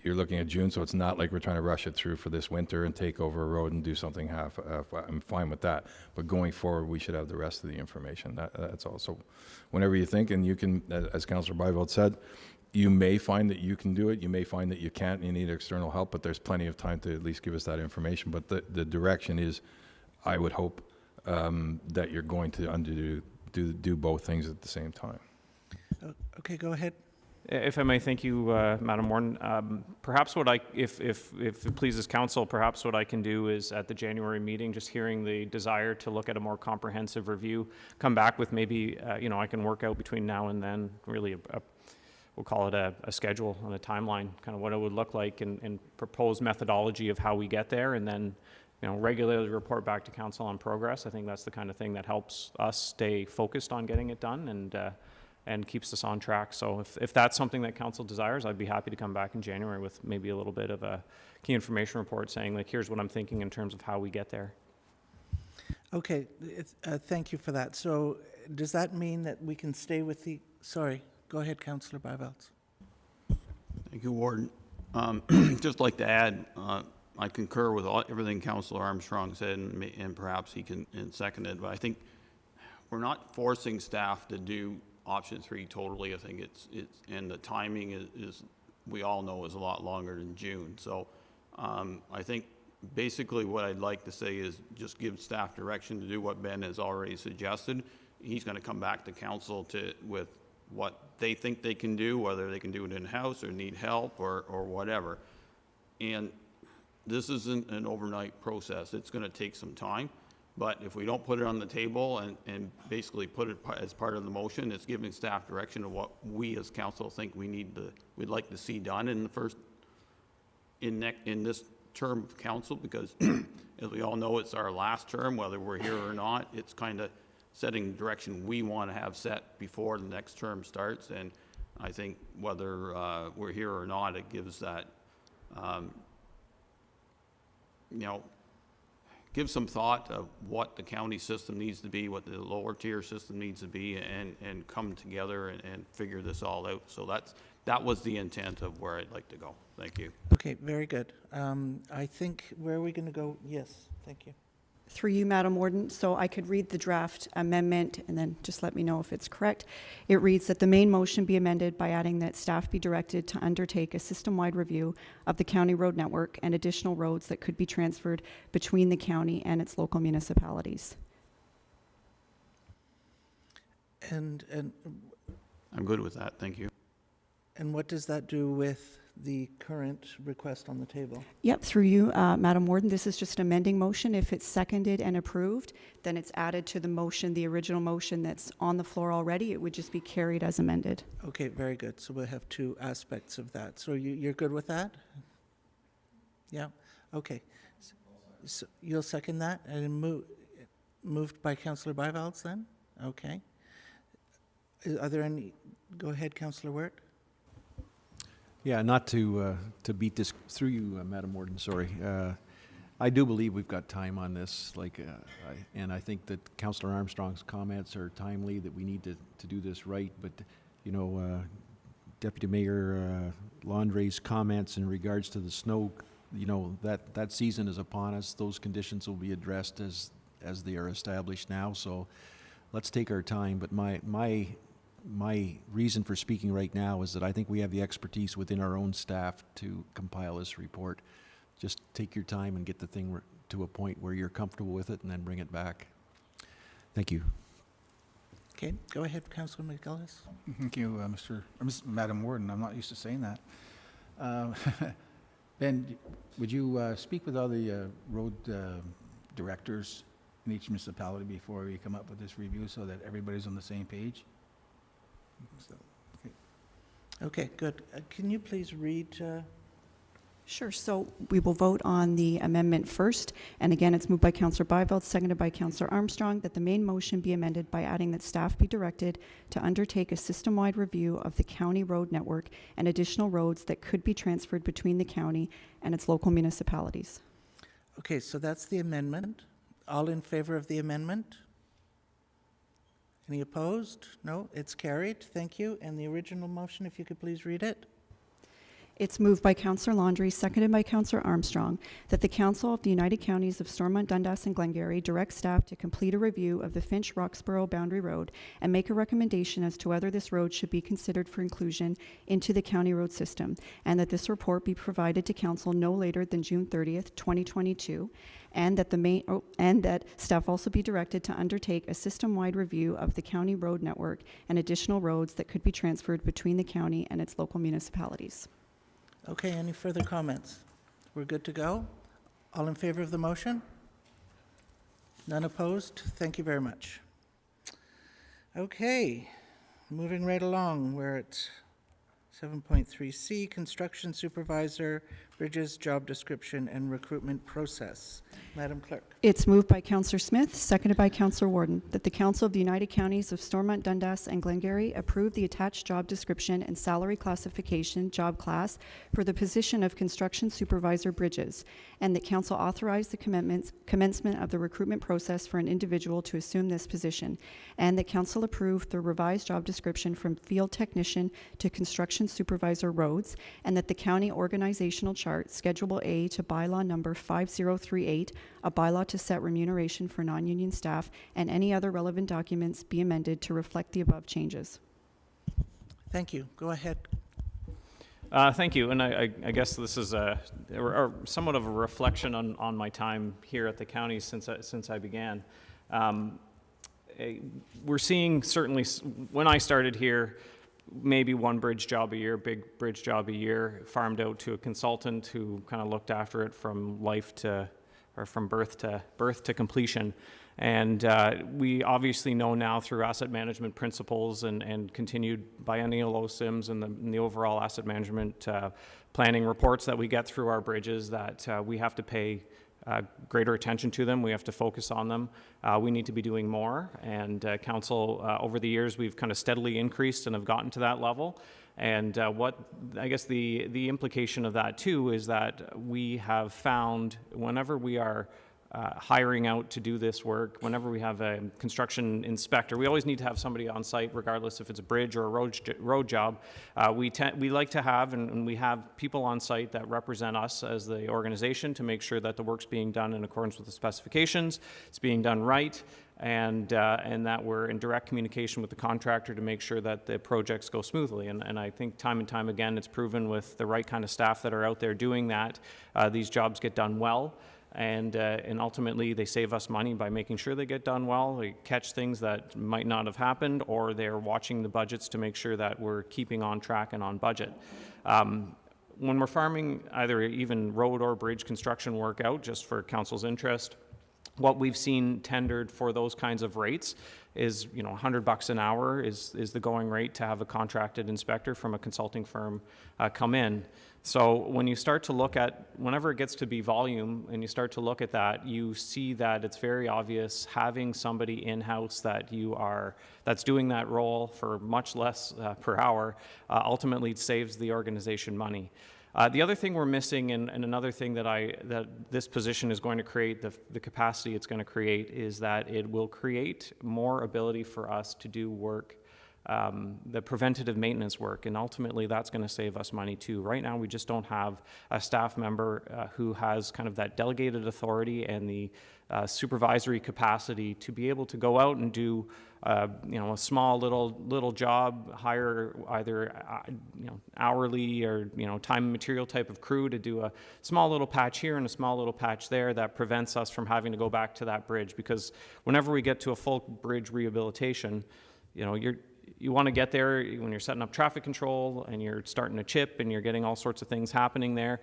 You're looking at June, so it's not like we're trying to rush it through for this winter and take over a road and do something half. I'm fine with that. But going forward, we should have the rest of the information. That's all. So whenever you think, and you can, as Councillor Byvald said, you may find that you can do it. You may find that you can't and you need external help, but there's plenty of time to at least give us that information. But the direction is, I would hope, that you're going to do both things at the same time. Okay, go ahead. If I may, thank you, Madam Warden. Perhaps if it pleases council, perhaps what I can do is at the January meeting, just hearing the desire to look at a more comprehensive review, come back with maybe, I can work out between now and then, really, we'll call it a schedule and a timeline, kind of what it would look like and propose methodology of how we get there, and then, regularly report back to council on progress. I think that's the kind of thing that helps us stay focused on getting it done and keeps us on track. So if that's something that council desires, I'd be happy to come back in January with maybe a little bit of a key information report saying, like, here's what I'm thinking in terms of how we get there. Okay, thank you for that. So does that mean that we can stay with sorry, go ahead, Councillor Byveld. Thank you, Warden. Just like to add, I concur with everything Councillor Armstrong said, and perhaps he can second it, but I think we're not forcing staff to do option 3 totally. I think it's and the timing is we all know is a lot longer than June. So I think basically what I'd like to say is just give staff direction to do what Ben has already suggested. He's going to come back to council with what they think they can do, whether they can do it in-house or need help or whatever. And this isn't an overnight process. It's going to take some time. But if we don't put it on the table and basically put it as part of the motion, it's giving staff direction of what we as council think we'd like to see done in this term of council, because as we all know, it's our last term, whether we're here or not. It's kind of setting the direction we want to have set before the next term starts. And I think whether we're here or not, it gives that, give some thought of what the county system needs to be, what the lower tier system needs to be, and come together and figure this all out. So that was the intent of where I'd like to go. Thank you. Okay, very good. I think, where are we going to go? Yes, thank you. Through you, Madam Warden, so I could read the draft amendment and then just let me know if it's correct. It reads that the main motion be amended by adding that staff be directed to undertake a system-wide review of the county road network and additional roads that could be transferred between the county and its local municipalities. And I'm good with that. Thank you. And what does that do with the current request on the table? Yep, through you, Madam Warden, this is just an amending motion. If it's seconded and approved, then it's added to the motion, the original motion that's on the floor already. It would just be carried as amended. Okay, very good. So we'll have two aspects of that. So you're good with that? Yeah, okay. So you'll second that and moved by Councillor Bivalds then? Okay. Are there any, go ahead, Councillor Wirt. Yeah, not to beat this through you, Madam Warden, sorry. I do believe we've got time on this, and I think that Councillor Armstrong's comments are timely, that we need to do this right, but, you know, Deputy Mayor Landry's comments in regards to the snow, you know, that season is upon us. Those conditions will be addressed as they are established now, so let's take our time, but my reason for speaking right now is that I think we have the expertise within our own staff to compile this report. Just take your time and get the thing to a point where you're comfortable with it and then bring it back. Thank you. Okay, go ahead, Councillor McGillis. Thank you, Madam Warden. I'm not used to saying that. Ben, would you speak with all the road directors in each municipality before we come up with this review so that everybody's on the same page? So, Okay, good. Can you please read? Sure. So we will vote on the amendment first. And again, it's moved by Councillor Bivalds, seconded by Councillor Armstrong, that the main motion be amended by adding that staff be directed to undertake a system-wide review of the county road network and additional roads that could be transferred between the county and its local municipalities. Okay, so that's the amendment. All in favor of the amendment? Any opposed? No, it's carried. Thank you. And the original motion, if you could please read it. It's moved by Councillor Landry, seconded by Councillor Armstrong, that the Council of the United Counties of Stormont, Dundas and Glengarry direct staff to complete a review of the Finch-Roxborough Boundary Road and make a recommendation as to whether this road should be considered for inclusion into the county road system, and that this report be provided to Council no later than June 30th, 2022, and that staff also be directed to undertake a system-wide review of the county road network and additional roads that could be transferred between the county and its local municipalities. Okay, any further comments? We're good to go? All in favor of the motion? None opposed? Thank you very much. Okay, moving right along, we're at 7.3C, Construction Supervisor, Bridges, Job Description, and Recruitment Process. Madam Clerk. It's moved by Councillor Smith, seconded by Councillor Warden, that the Council of the United Counties of Stormont, Dundas and Glengarry approve the attached job description and salary classification job class for the position of Construction Supervisor Bridges, and that Council authorize the commencement of the recruitment process for an individual to assume this position, and that Council approve the revised job description from Field Technician to Construction Supervisor Roads, and that the County Organizational Chart, Schedule A to Bylaw Number 5038, a bylaw to set remuneration for non-union staff, and any other relevant documents be amended to reflect the above changes. Thank you. Go ahead. Thank you, and I guess this is somewhat of a reflection on my time here at the county since I began. We're seeing, certainly when I started here, maybe one bridge job a year, big bridge job a year, farmed out to a consultant who kind of looked after it from birth to completion. And we obviously know now through asset management principles and continued biennial OSIMs and the overall asset management planning reports that we get through our bridges that we have to pay greater attention to them. We have to focus on them. We need to be doing more. And Council, over the years, we've kind of steadily increased and have gotten to that level. And what I guess the implication of that too is that we have found whenever we are hiring out to do this work, whenever we have a construction inspector, we always need to have somebody on site, regardless if it's a bridge or a road job. We like to have, and we have people on site that represent us as the organization to make sure that the work's being done in accordance with the specifications, it's being done right, and that we're in direct communication with the contractor to make sure that the projects go smoothly. And I think time and time again, it's proven with the right kind of staff that are out there doing that, these jobs get done well. And ultimately, they save us money by making sure they get done well. They catch things that might not have happened, or they're watching the budgets to make sure that we're keeping on track and on budget. when we're farming either even road or bridge construction work out, just for council's interest, what we've seen tendered for those kinds of rates is, you know, $100 an hour is the going rate to have a contracted inspector from a consulting firm come in. So when you start to look at, whenever it gets to be volume and you start to look at that, you see that it's very obvious having somebody in-house that's doing that role for much less per hour ultimately saves the organization money. The other thing we're missing, and another thing that this position is going to create, the capacity it's going to create, is that it will create more ability for us to do work, the preventative maintenance work, and ultimately that's going to save us money too. Right now we just don't have a staff member who has kind of that delegated authority and the supervisory capacity to be able to go out and do you know, a small little job, hire either you know, hourly or, you know, time and material type of crew to do a small little patch here and a small little patch there that prevents us from having to go back to that bridge. Because whenever we get to a full bridge rehabilitation, you know, you want to get there when you're setting up traffic control and you're starting to chip and you're getting all sorts of things happening there.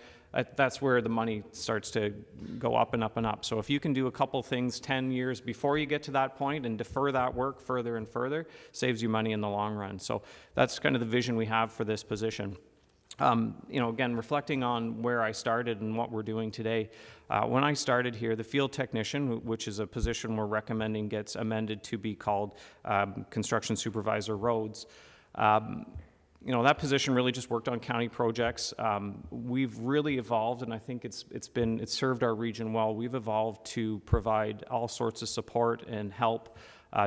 That's where the money starts to go up and up and up. So if you can do a couple things 10 years before you get to that point and defer that work further and further, saves you money in the long run. So that's kind of the vision we have for this position. You know, again, reflecting on where I started and what we're doing today, when I started here, the field technician, which is a position we're recommending gets amended to be called construction supervisor roads. You know, that position really just worked on county projects. We've really evolved, and I think it's served our region well. We've evolved to provide all sorts of support and help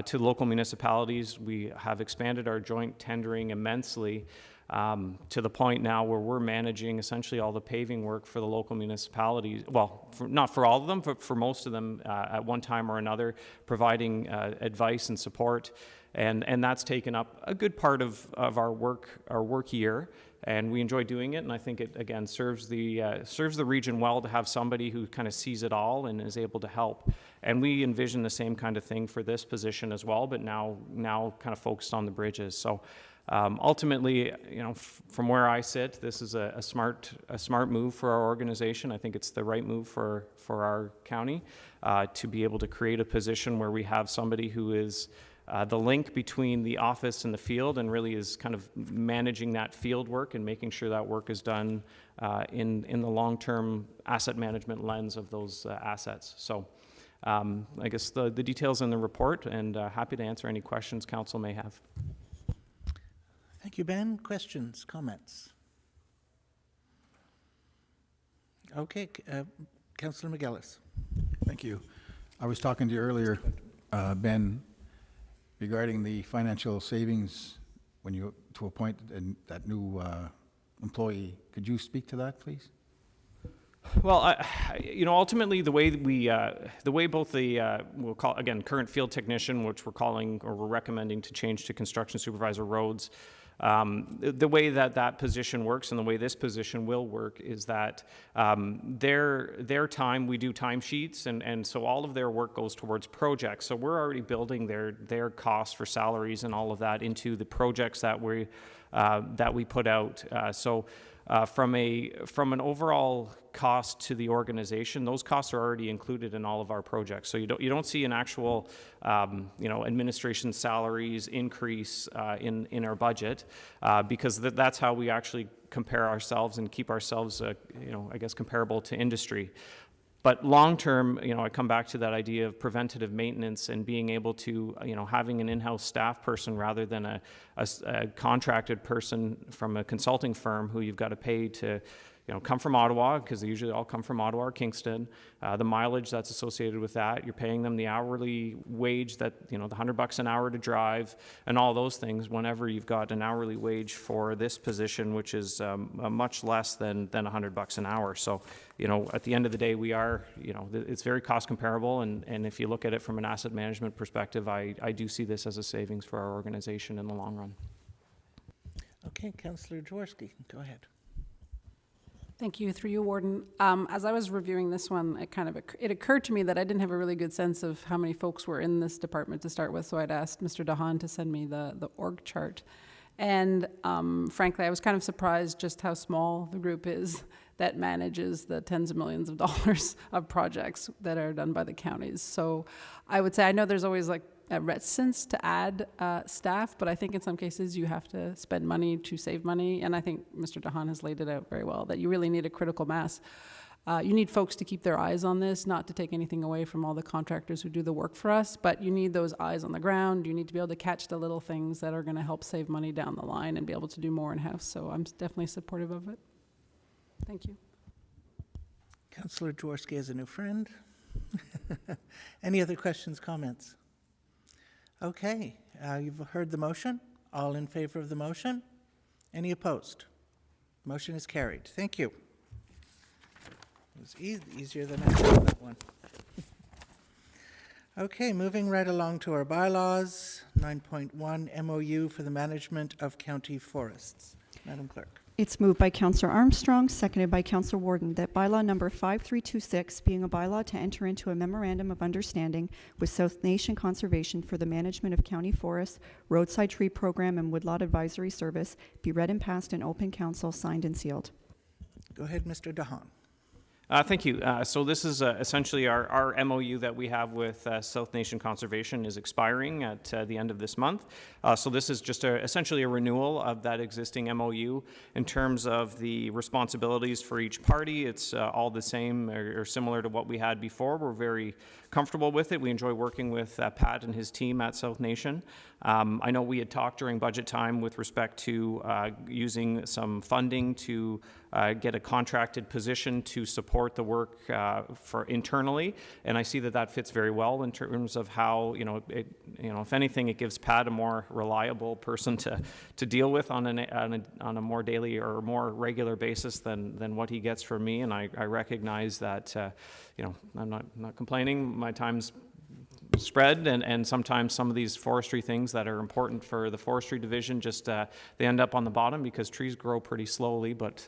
to local municipalities. We have expanded our joint tendering immensely. To the point now where we're managing essentially all the paving work for the local municipalities. Well, not for all of them, but for most of them at one time or another, providing advice and support. And that's taken up a good part of our work year, and we enjoy doing it. And I think it again serves the region well to have somebody who kind of sees it all and is able to help. And we envision the same kind of thing for this position as well, but now kind of focused on the bridges. So. Ultimately, you know, from where I sit, this is a smart move for our organization. I think it's the right move for our county to be able to create a position where we have somebody who is the link between the office and the field, and really is kind of managing that field work and making sure that work is done in the long-term asset management lens of those assets. So. I guess the details in the report, and happy to answer any questions council may have. Thank you, Ben. Questions, comments? Okay, Councillor McGillis. Thank you. I was talking to you earlier, Ben, regarding the financial savings when you to appoint that new employee. Could you speak to that, please? Well, you know, ultimately, the way both we'll call again current field technician, which we're calling or we're recommending to change to construction supervisor roads. The way that position works and the way this position will work is that their time, we do timesheets, and so all of their work goes towards projects. So we're already building their costs for salaries and all of that into the projects that we put out. From an overall cost to the organization, those costs are already included in all of our projects. So you don't see an actual you know, administration salaries increase in our budget because that's how we actually compare ourselves and keep ourselves you know, I guess comparable to industry. But long term, you know, I come back to that idea of preventative maintenance and being able to, you know, having an in-house staff person rather than a contracted person from a consulting firm who you've got to pay to, you know, come from Ottawa, because they usually all come from Ottawa or Kingston. The mileage that's associated with that, you're paying them the hourly wage that, you know, the $100 an hour to drive and all those things, whenever you've got an hourly wage for this position, which is much less than $100 an hour. So, you know, at the end of the day, we are, you know, it's very cost comparable. And if you look at it from an asset management perspective, I do see this as a savings for our organization in the long run. Okay, Councillor Jaworski, go ahead. Thank you. Through you, Warden. As I was reviewing this one, it occurred to me that I didn't have a really good sense of how many folks were in this department to start with, so I'd asked Mr. Dahan to send me the org chart. And frankly, I was kind of surprised just how small the group is that manages the tens of millions of dollars of projects that are done by the counties. So I would say, I know there's always like a reticence to add staff, but I think in some cases you have to spend money to save money. And I think Mr. DeHaan has laid it out very well, that you really need a critical mass. You need folks to keep their eyes on this, not to take anything away from all the contractors who do the work for us, but you need those eyes on the ground. You need to be able to catch the little things that are going to help save money down the line and be able to do more in-house. So I'm definitely supportive of it. Thank you. Councillor Jaworski has a new friend. Any other questions, comments? Okay, you've heard the motion. All in favor of the motion? Any opposed? Motion is carried. Thank you. It was easier than I thought, that one. Okay, moving right along to our bylaws. 9.1 MOU for the management of county forests. Madam Clerk. It's moved by Councillor Armstrong, seconded by Councillor Warden, that bylaw number 5326, being a bylaw to enter into a memorandum of understanding with South Nation Conservation for the management of county forests, roadside tree program, and woodlot advisory service, be read and passed in open council, signed and sealed. Go ahead, Mr. DeHaan. Thank you. So this is essentially our MOU that we have with South Nation Conservation is expiring at the end of this month. So this is just essentially a renewal of that existing MOU. In terms of the responsibilities for each party, it's all the same or similar to what we had before. We're very comfortable with it. We enjoy working with Pat and his team at South Nation. I know we had talked during budget time with respect to using some funding to get a contracted position to support the work for internally, and I see that that fits very well in terms of how, if anything, it gives Pat a more reliable person to deal with on a more daily or more regular basis than what he gets from me, and I recognize that, I'm not complaining. My time's spread, and sometimes some of these forestry things that are important for the forestry division just they end up on the bottom because trees grow pretty slowly, but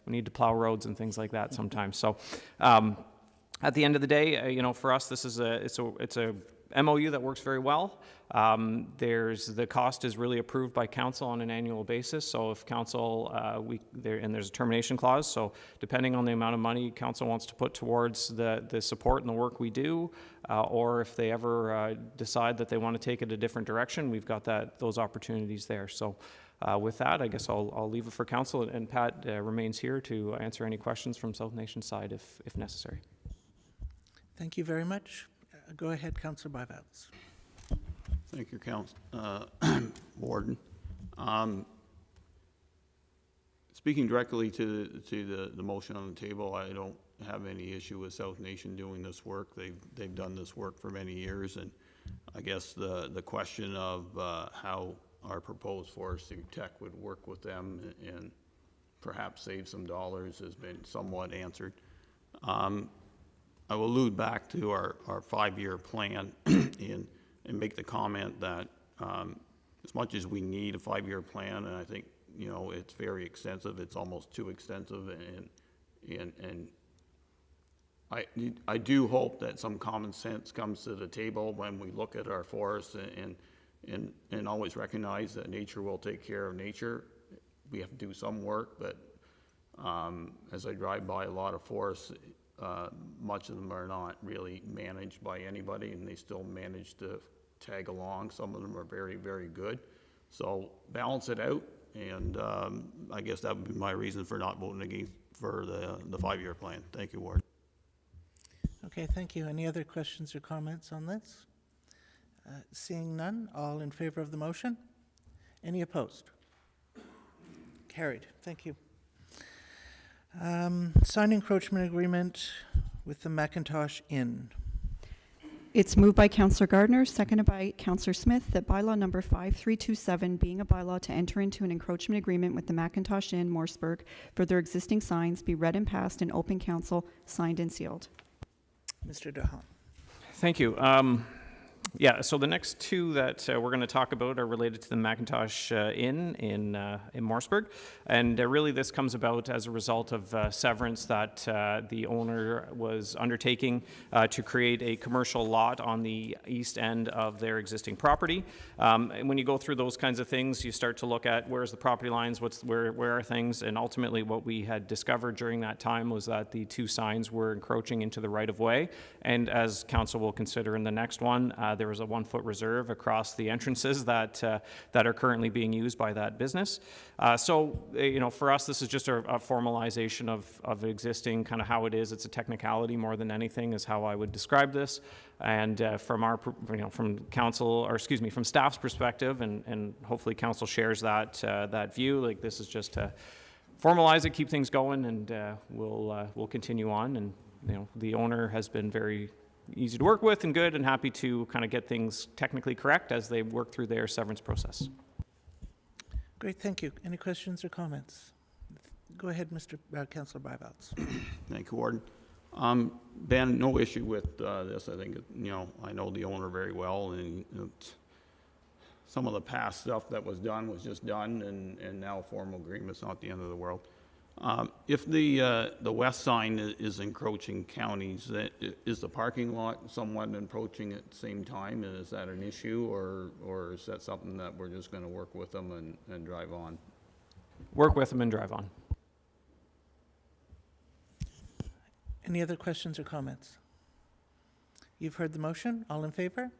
we need to plow roads and things like that sometimes. So at the end of the day, for us, this is it's a MOU that works very well. The cost is really approved by council on an annual basis. So if council, there's a termination clause. So depending on the amount of money council wants to put towards the support and the work we do, or if they ever decide that they want to take it a different direction, we've got those opportunities there. So with that, I guess I'll leave it for council, and Pat remains here to answer any questions from South Nation's side if necessary. Thank you very much. Go ahead, Councillor Byvalds. Thank you, Warden. Speaking directly to the motion on the table, I don't have any issue with South Nation doing this work. They've done this work for many years, and I guess the question of how our proposed forestry tech would work with them and perhaps save some dollars has been somewhat answered. I will allude back to our 5-year plan and make the comment that as much as we need a 5-year plan, and I think it's very extensive, it's almost too extensive, and I do hope that some common sense comes to the table when we look at our forests and always recognize that nature will take care of nature. We have to do some work, but as I drive by a lot of forests, much of them are not really managed by anybody, and they still manage to tag along. Some of them are very, very good. So balance it out, and I guess that would be my reason for not voting against for the 5-year plan. Thank you, Ward. Okay, thank you. Any other questions or comments on this? Seeing none, all in favor of the motion? Any opposed? Carried. Thank you. Signed encroachment agreement with the Macintosh Inn. It's moved by Councillor Gardner, seconded by Councillor Smith, that bylaw number 5327, being a bylaw to enter into an encroachment agreement with the Macintosh Inn, Morseburg, for their existing signs, be read and passed in open council, signed and sealed. Mr. DeHaan. Thank you. Yeah, so the next two that we're going to talk about are related to the Macintosh Inn in Morrisburg. And really this comes about as a result of severance that the owner was undertaking to create a commercial lot on the east end of their existing property. And when you go through those kinds of things, you start to look at where's the property lines, where are things, and ultimately what we had discovered during that time was that the two signs were encroaching into the right-of-way. And as council will consider in the next one, there was a 1-foot reserve across the entrances that are currently being used by that business. So, you know, for us, this is just a formalization of existing kind of how it is. It's a technicality more than anything is how I would describe this. And from our, you know, from council, or excuse me, from staff's perspective, and hopefully council shares that view. Like, this is just to formalize it, keep things going, and we'll continue on. And you know, the owner has been very easy to work with and good, and happy to kind of get things technically correct as they work through their severance process. Great, thank you. Any questions or comments? Go ahead, Mr. Councillor Byvalds. Thank you, Warden. Ben, no issue with this. I think, you know, I know the owner very well, and some of the past stuff that was done was just done, and now a formal agreement's not the end of the world. If the west sign is encroaching counties, is the parking lot somewhat encroaching at the same time, and is that an issue, or is that something that we're just going to work with them and drive on? Work with them and drive on. Any other questions or comments? You've heard the motion. All in favor?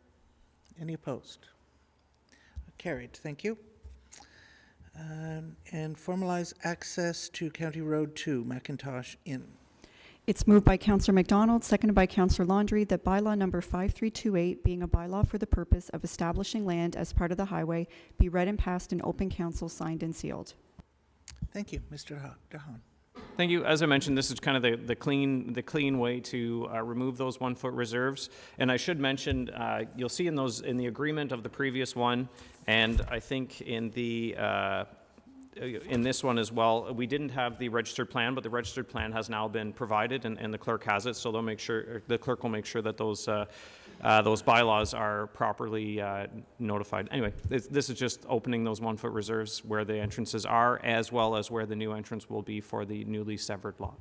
Any opposed? Carried. Thank you. And formalize access to County Road 2, Macintosh Inn. It's moved by Councillor MacDonald, seconded by Councillor Laundrie, that bylaw number 5328, being a bylaw for the purpose of establishing land as part of the highway, be read and passed in open council, signed and sealed. Thank you, Mr. Dahan. Thank you. As I mentioned, this is kind of the clean way to remove those 1-foot reserves. And I should mention, you'll see in the agreement of the previous one, and I think in this one as well, we didn't have the registered plan, but the registered plan has now been provided, and the clerk has it. So they'll make sure, the clerk will make sure that those bylaws are properly notified. Anyway, this is just opening those 1-foot reserves where the entrances are, as well as where the new entrance will be for the newly severed lot.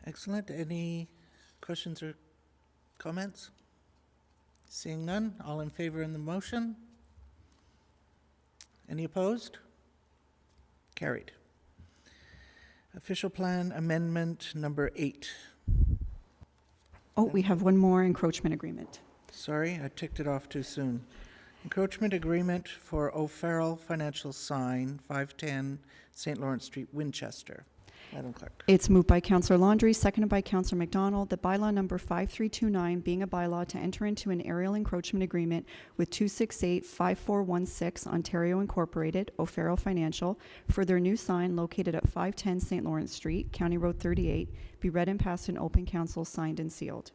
Excellent. Any questions or comments? Seeing none, all in favor in the motion? Any opposed? Carried. Official Plan Amendment number 8. Oh, we have one more encroachment agreement. Sorry, I ticked it off too soon. Encroachment agreement for O'Farrell Financial Sign, 510 St. Lawrence Street, Winchester. Madam Clerk. It's moved by Councillor Laundrie, seconded by Councillor MacDonald, that bylaw number 5329, being a bylaw to enter into an aerial encroachment agreement with 268-5416 Ontario Incorporated, O'Farrell Financial, for their new sign located at 510 St. Lawrence Street, County Road 38, be read and passed in open council, signed and sealed.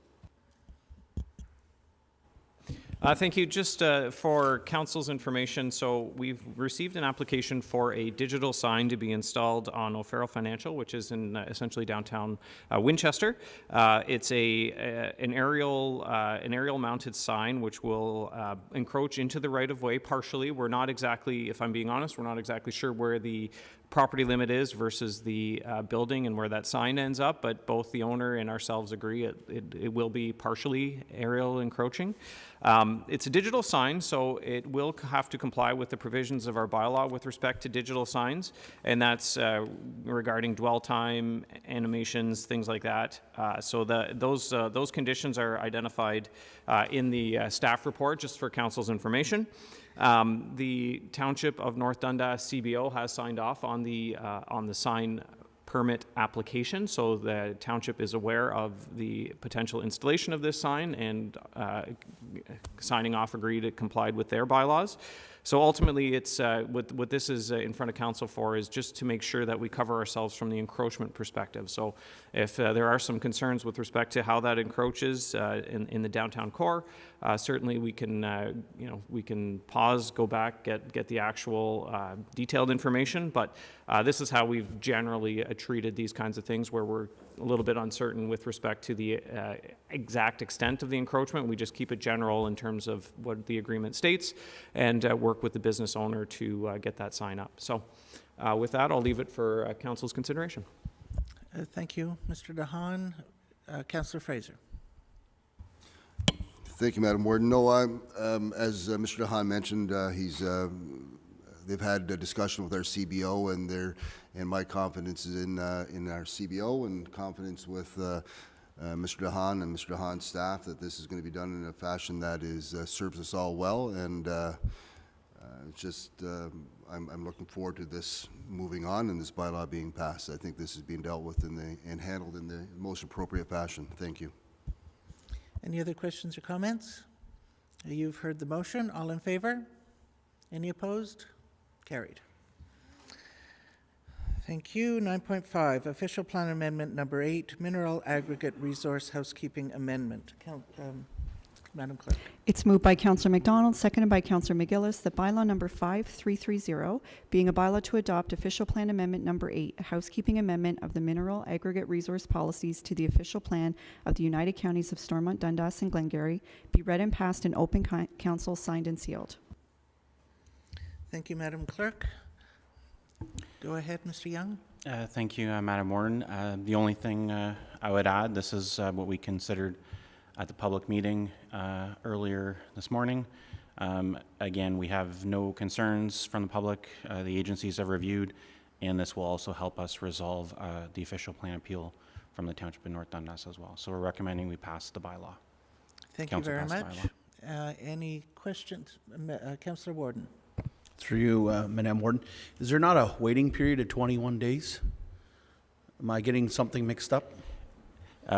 Thank you. Just for council's information, so we've received an application for a digital sign to be installed on O'Farrell Financial, which is in essentially downtown Winchester. It's an aerial mounted sign which will encroach into the right-of-way partially. We're not exactly, if I'm being honest, we're not exactly sure where the property limit is versus the building and where that sign ends up, but both the owner and ourselves agree it will be partially aerial encroaching. It's a digital sign, so it will have to comply with the provisions of our bylaw with respect to digital signs, and that's regarding dwell time, animations, things like that. So those conditions are identified in the staff report, just for council's information. The Township of North Dundas CBO has signed off on the sign permit application, so the township is aware of the potential installation of this sign and signing off agreed it complied with their bylaws. So ultimately, it's what this is in front of council for is just to make sure that we cover ourselves from the encroachment perspective. So if there are some concerns with respect to how that encroaches in the downtown core, certainly we can we can pause, go back, get the actual detailed information. But this is how we've generally treated these kinds of things, where we're a little bit uncertain with respect to the exact extent of the encroachment. We just keep it general in terms of what the agreement states and work with the business owner to get that sign up. So with that, I'll leave it for council's consideration. Thank you, Mr. DeHaan. Councillor Fraser. Thank you, Madam Warden. No, as Mr. DeHaan mentioned, they've had a discussion with our CBO, and my confidence is in our CBO and confidence with Mr. DeHaan and Mr. DeHaan's staff that this is going to be done in a fashion that serves us all well. And I'm looking forward to this moving on and this bylaw being passed. I think this is being dealt with and handled in the most appropriate fashion. Thank you. Any other questions or comments? You've heard the motion. All in favor? Any opposed? Carried. Thank you. 9.5, Official Plan Amendment Number 8, Mineral Aggregate Resource Housekeeping Amendment. Madam Clerk. It's moved by Councillor MacDonald, seconded by Councillor McGillis, that bylaw number 5330, being a bylaw to adopt Official Plan Amendment Number 8, a housekeeping amendment of the mineral aggregate resource policies to the official plan of the United Counties of Stormont, Dundas, and Glengarry, be read and passed in open council, signed and sealed. Thank you, Madam Clerk. Go ahead, Mr. Young. Thank you, Madam Warden. The only thing I would add, this is what we considered at the public meeting earlier this morning. Again, we have no concerns from the public. The agencies have reviewed, and this will also help us resolve the official plan appeal from the Township of North Dundas as well. So we're recommending we pass the bylaw. Thank you very much. Any questions? Councillor Warden. Through you, Madam Warden. Is there not a waiting period of 21 days? Am I getting something mixed up?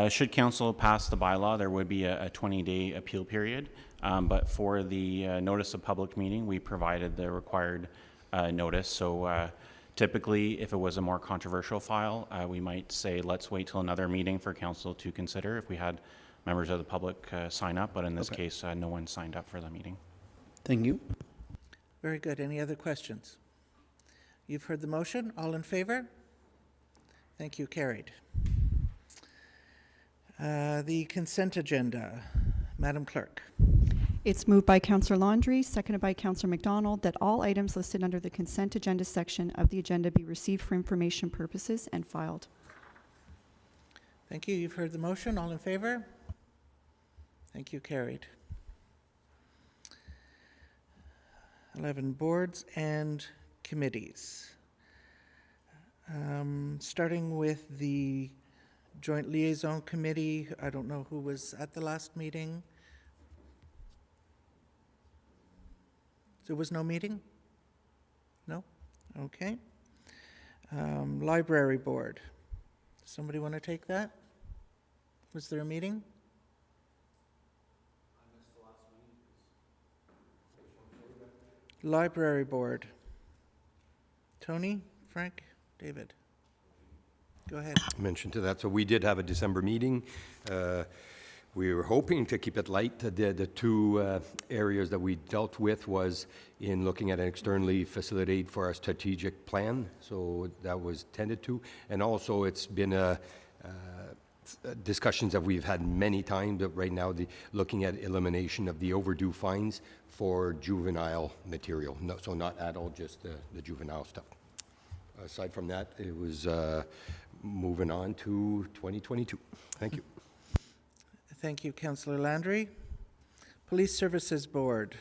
Should council pass the bylaw, there would be a 20-day appeal period. But for the notice of public meeting, we provided the required notice. So typically, if it was a more controversial file, we might say, let's wait till another meeting for council to consider if we had members of the public sign up. But in this case, no one signed up for the meeting. Thank you. Very good. Any other questions? You've heard the motion. All in favor? Thank you. Carried. The consent agenda. Madam Clerk. It's moved by Councillor Laundrie, seconded by Councillor MacDonald, that all items listed under the consent agenda section of the agenda be received for information purposes and filed. Thank you. You've heard the motion. All in favor? Thank you. Carried. 11, boards and committees. Starting with the Joint Liaison Committee, I don't know who was at the last meeting. There was no meeting? No? Okay. Library Board. Somebody want to take that? Was there a meeting? Library Board. Tony, Frank, David. Go ahead. Mention to that. So we did have a December meeting. We were hoping to keep it light. The two areas that we dealt with was in looking at an externally facilitated for our strategic plan. So that was tended to. And also it's been discussions that we've had many times, but right now looking at elimination of the overdue fines for juvenile material. No, so not adult, just the juvenile stuff. Aside from that, it was moving on to 2022. Thank you. Thank you, Councillor Landry. Police Services Board.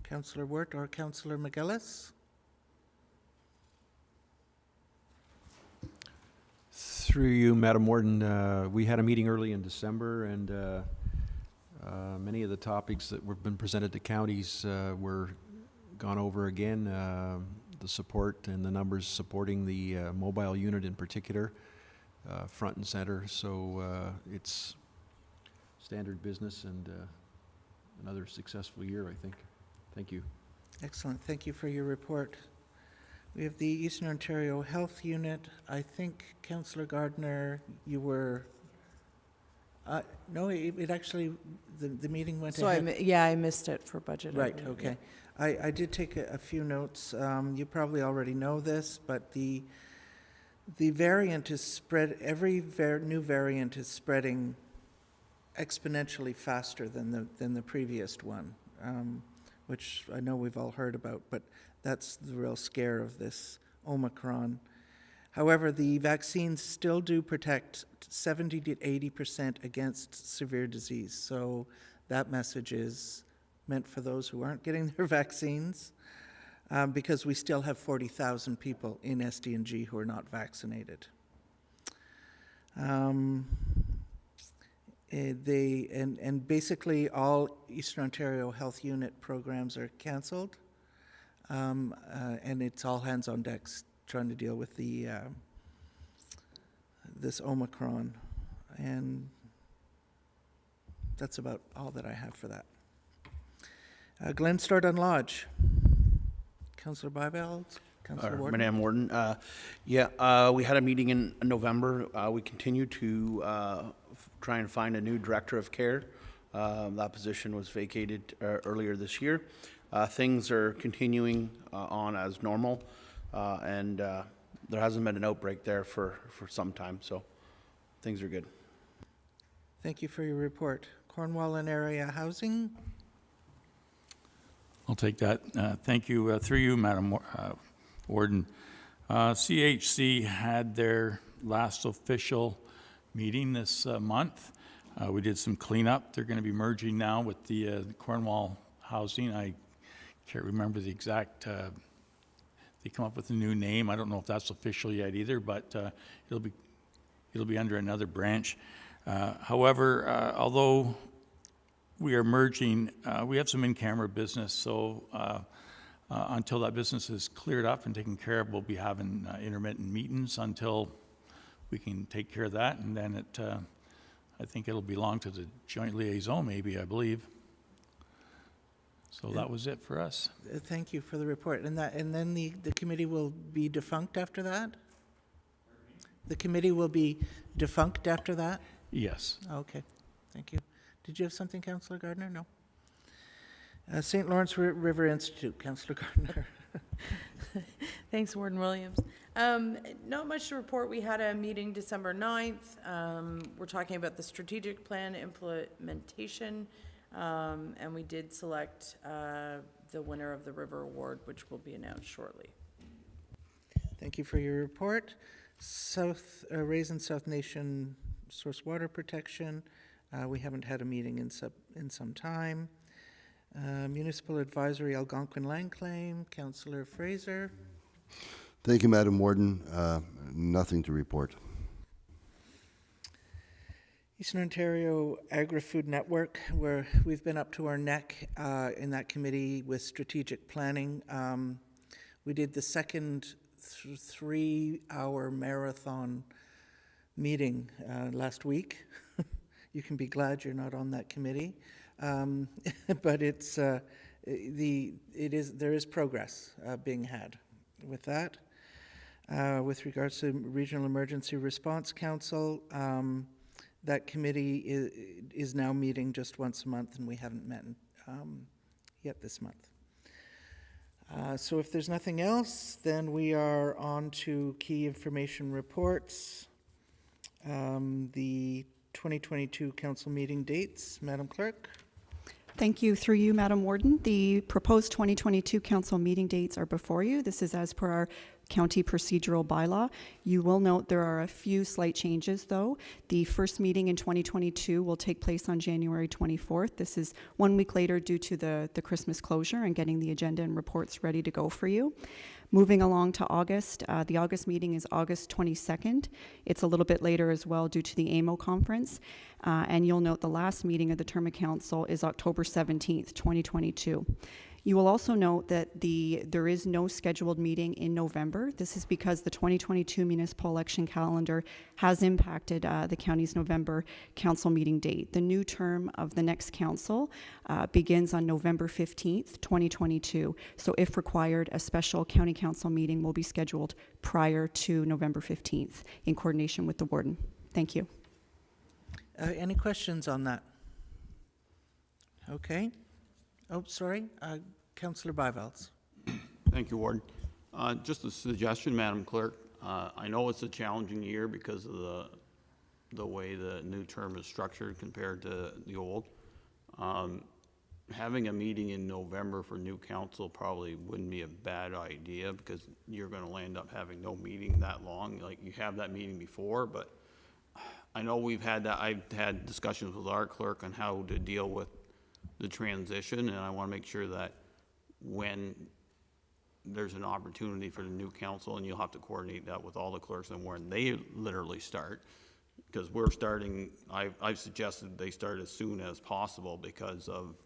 Councillor Wirt or Councillor McGillis? Through you, Madam Warden, we had a meeting early in December, and many of the topics that were been presented to counties were gone over again. The support and the numbers supporting the mobile unit in particular, front and center. So it's standard business and another successful year, I think. Thank you. Excellent. Thank you for your report. We have the Eastern Ontario Health Unit. I think, Councillor Gardner, you were... no, it actually, the meeting went ahead. So I missed it for budget. Right, okay. I did take a few notes. You probably already know this, but the the variant is spread, every new variant is spreading exponentially faster than the previous one, which I know we've all heard about, but that's the real scare of this Omicron. However, the vaccines still do protect 70 to 80% against severe disease. So that message is meant for those who aren't getting their vaccines, because we still have 40,000 people in SD&G who are not vaccinated. Basically all Eastern Ontario Health Unit programs are cancelled, and it's all hands on deck trying to deal with the this Omicron, and that's about all that I have for that. Glen Stordon Lodge. Councillor Byveld, Councillor Warden. Madam Warden, we had a meeting in November. We continue to try and find a new director of care. That position was vacated earlier this year. Things are continuing on as normal, and there hasn't been an outbreak there for some time, so things are good. Thank you for your report. Cornwall and Area Housing. I'll take that. Thank you. Through you, Madam Warden. CHC had their last official meeting this month. We did some cleanup. They're going to be merging now with the Cornwall Housing. I can't remember the exact, they come up with a new name. I don't know if that's official yet either, but it'll be under another branch. However, although we are merging, we have some in-camera business, so until that business is cleared up and taken care of, we'll be having intermittent meetings until we can take care of that, and then I think it'll belong to the joint liaison, maybe, I believe. So that was it for us. Thank you for the report. And then the committee will be defunct after that? The committee will be defunct after that? Yes. Okay, thank you. Did you have something, Councillor Gardner? No. St. Lawrence River Institute, Councillor Gardner. Thanks, Warden Williams. Not much to report. We had a meeting December 9th. We're talking about the strategic plan implementation, and we did select the winner of the River Award, which will be announced shortly. Thank you for your report. Raisin South Nation Source Water Protection. We haven't had a meeting in some time. Municipal Advisory Algonquin Land Claim, Councillor Fraser. Thank you, Madam Warden. Nothing to report. Eastern Ontario Agri-Food Network, where we've been up to our neck in that committee with strategic planning. We did the second 3-hour marathon meeting last week. You can be glad you're not on that committee, but there is progress being had with that. With regards to Regional Emergency Response Council, that committee is now meeting just once a month, and we haven't met yet this month. So if there's nothing else, then we are on to key information reports. The 2022 council meeting dates, Madam Clerk. Thank you. Through you, Madam Warden. The proposed 2022 council meeting dates are before you. This is as per our county procedural bylaw. You will note there are a few slight changes, though. The first meeting in 2022 will take place on January 24th. This is 1 week later due to the Christmas closure and getting the agenda and reports ready to go for you. Moving along to August, the August meeting is August 22nd. It's a little bit later as well due to the AMO conference. And you'll note the last meeting of the term of council is October 17th, 2022. You will also note that there is no scheduled meeting in November. This is because the 2022 municipal election calendar has impacted the county's November council meeting date. The new term of the next council begins on November 15th, 2022. So if required, a special county council meeting will be scheduled prior to November 15th in coordination with the warden. Thank you. Any questions on that? Okay. Oh, sorry. Councillor Byvelds. Thank you, Warden. Just a suggestion, Madam Clerk. I know it's a challenging year because of the way the new term is structured compared to the old. Having a meeting in November for new council probably wouldn't be a bad idea, because you're gonna end up having no meeting that long. Like, you have that meeting before, but I know we've had that, I've had discussions with our clerk on how to deal with the transition, and I wanna make sure that when there's an opportunity for the new council, and you'll have to coordinate that with all the clerks and when they literally start, because we're starting, I've suggested they start as soon as possible, because of,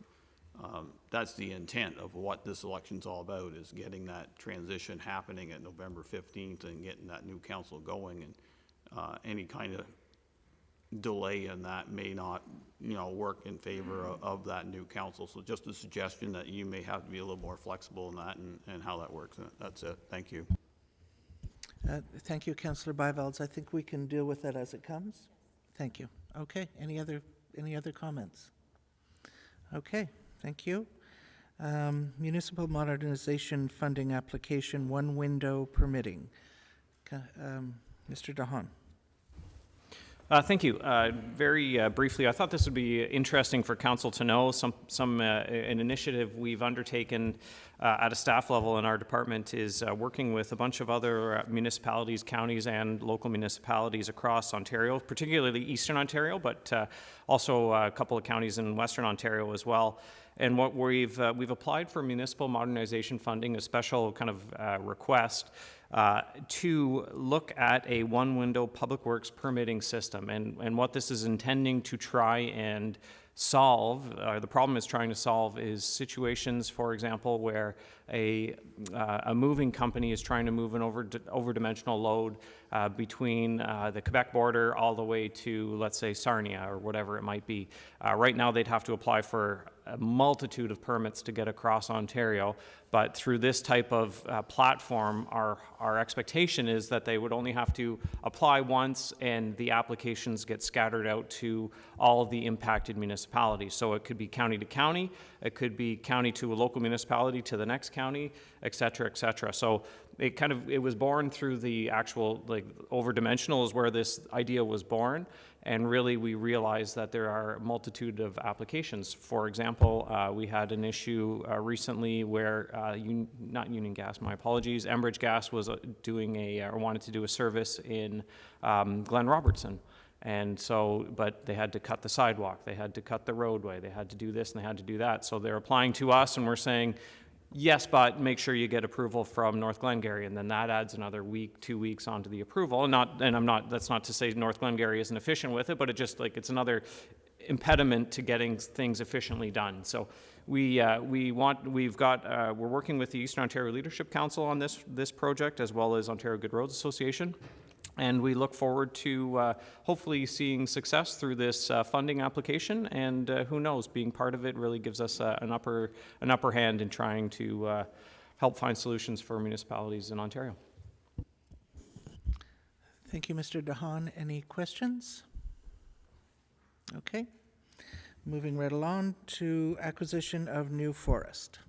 that's the intent of what this election's all about, is getting that transition happening at November 15th and getting that new council going, and any kind of delay in that may not, you know, work in favor of that new council. So just a suggestion that you may have to be a little more flexible in that, and how that works. That's it. Thank you. Thank you, Councillor Bivalds. I think we can deal with that as it comes. Thank you. Okay, any other comments? Okay, thank you. Municipal modernization funding application, one window permitting. Mr. DeHaan. Thank you. Very briefly, I thought this would be interesting for council to know. An initiative we've undertaken at a staff level in our department is working with a bunch of other municipalities, counties, and local municipalities across Ontario, particularly Eastern Ontario, but also a couple of counties in Western Ontario as well. And what we've applied for municipal modernization funding, a special kind of request to look at a one-window public works permitting system. And what this is intending to try and solve, the problem is trying to solve, is situations, for example, where a moving company is trying to move an over-dimensional load between the Quebec border all the way to, let's say, Sarnia or whatever it might be. Right now, they'd have to apply for a multitude of permits to get across Ontario, but through this type of platform, our expectation is that they would only have to apply once, and the applications get scattered out to all of the impacted municipalities. So it could be county to county, it could be county to a local municipality to the next county, et cetera, et cetera. So it was born through the actual, like, over-dimensional is where this idea was born. And really, we realized that there are a multitude of applications. For example, we had an issue recently where, not Union Gas, my apologies, Enbridge Gas was wanted to do a service in Glen Robertson. And so, but they had to cut the sidewalk, they had to cut the roadway, they had to do this and they had to do that. So they're applying to us, and we're saying, yes, but make sure you get approval from North Glengarry, and then that adds another week, 2 weeks onto the approval. That's not to say North Glengarry isn't efficient with it, but it's another impediment to getting things efficiently done. So we're working with the Eastern Ontario Leadership Council on this project, as well as Ontario Good Roads Association. And we look forward to hopefully seeing success through this funding application. And who knows, being part of it really gives us an upper hand in trying to help find solutions for municipalities in Ontario. Thank you, Mr. DeHaan. Any questions? Okay. Moving right along to acquisition of new forest.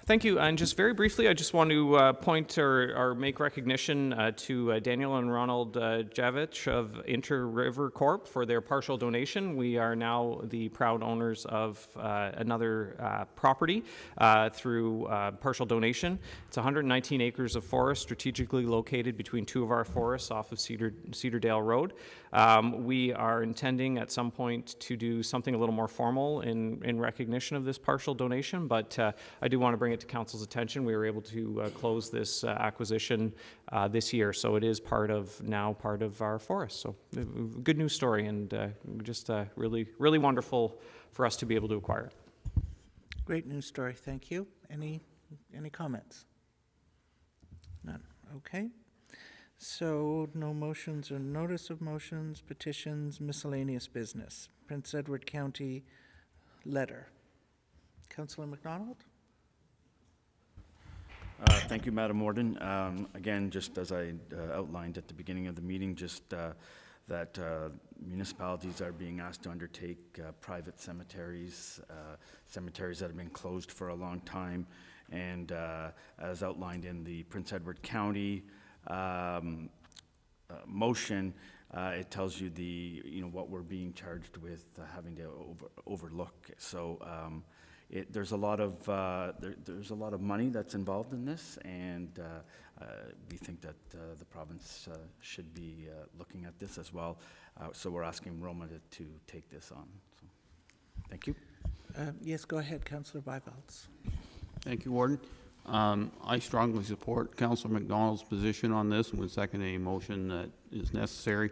Thank you. And just very briefly, I just want to point or make recognition to Daniel and Ronald Javich of Inter River Corp for their partial donation. We are now the proud owners of another property through partial donation. It's 119 acres of forest strategically located between two of our forests off of Cedardale Road. We are intending at some point to do something a little more formal in recognition of this partial donation, but I do want to bring it to council's attention. We were able to close this acquisition this year, so it is now part of our forest. So good news story, and just really, really wonderful for us to be able to acquire it. Great news story. Thank you. Any comments? None. Okay. So no motions or notice of motions, petitions, miscellaneous business. Prince Edward County letter. Councillor McDonald? Thank you, Madam Warden. Again, just as I outlined at the beginning of the meeting, just that municipalities are being asked to undertake private cemeteries, cemeteries that have been closed for a long time. And as outlined in the Prince Edward County motion, it tells you what we're being charged with having to overlook. So there's a lot of there's a lot of money that's involved in this, and we think that the province should be looking at this as well. So we're asking Roma to take this on. So, thank you. Yes, go ahead, Councillor Bivalds. Thank you, Warden. I strongly support Councillor McDonald's position on this and would second any motion that is necessary.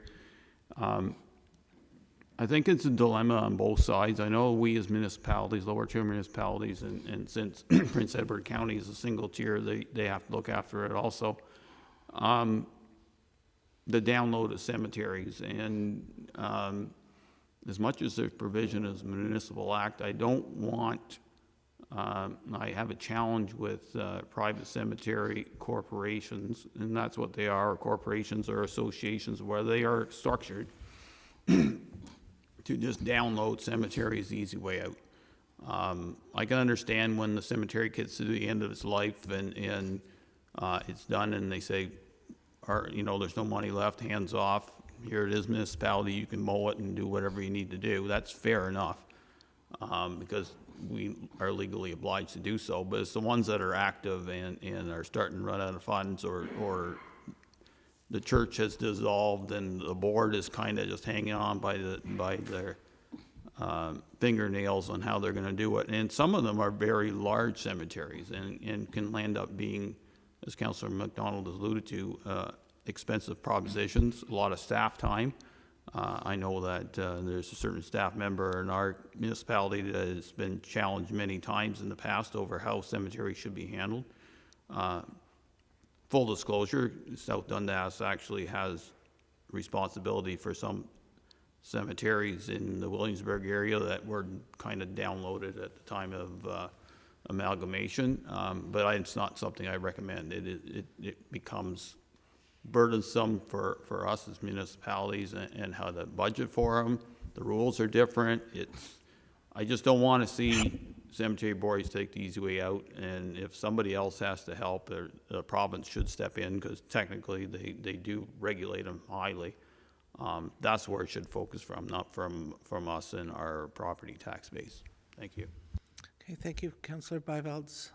I think it's a dilemma on both sides. I know we as municipalities, lower tier municipalities, and since Prince Edward County is a single tier, they have to look after it also. The download of cemeteries, and as much as there's provision as a municipal act, I don't want, I have a challenge with private cemetery corporations, and that's what they are, corporations or associations where they are structured to just download cemeteries the easy way out. I can understand when the cemetery gets to the end of its life and it's done and they say, there's no money left, hands off, here it is, municipality, you can mow it and do whatever you need to do. That's fair enough, because we are legally obliged to do so. But it's the ones that are active and are starting to run out of funds, or the church has dissolved and the board is kind of just hanging on by their fingernails on how they're going to do it. And some of them are very large cemeteries and can end up being, as Councillor McDonald has alluded to, expensive propositions, a lot of staff time. I know that there's a certain staff member in our municipality that has been challenged many times in the past over how cemeteries should be handled. Full disclosure, South Dundas actually has responsibility for some cemeteries in the Williamsburg area that were kind of downloaded at the time of amalgamation, but it's not something I recommend. It becomes burdensome for us as municipalities and how to budget for them. The rules are different. I just don't want to see cemetery boards take the easy way out, and if somebody else has to help, the province should step in, because technically they do regulate them highly. That's where it should focus from, not from us and our property tax base. Thank you. Okay, thank you, Councillor Bivalds.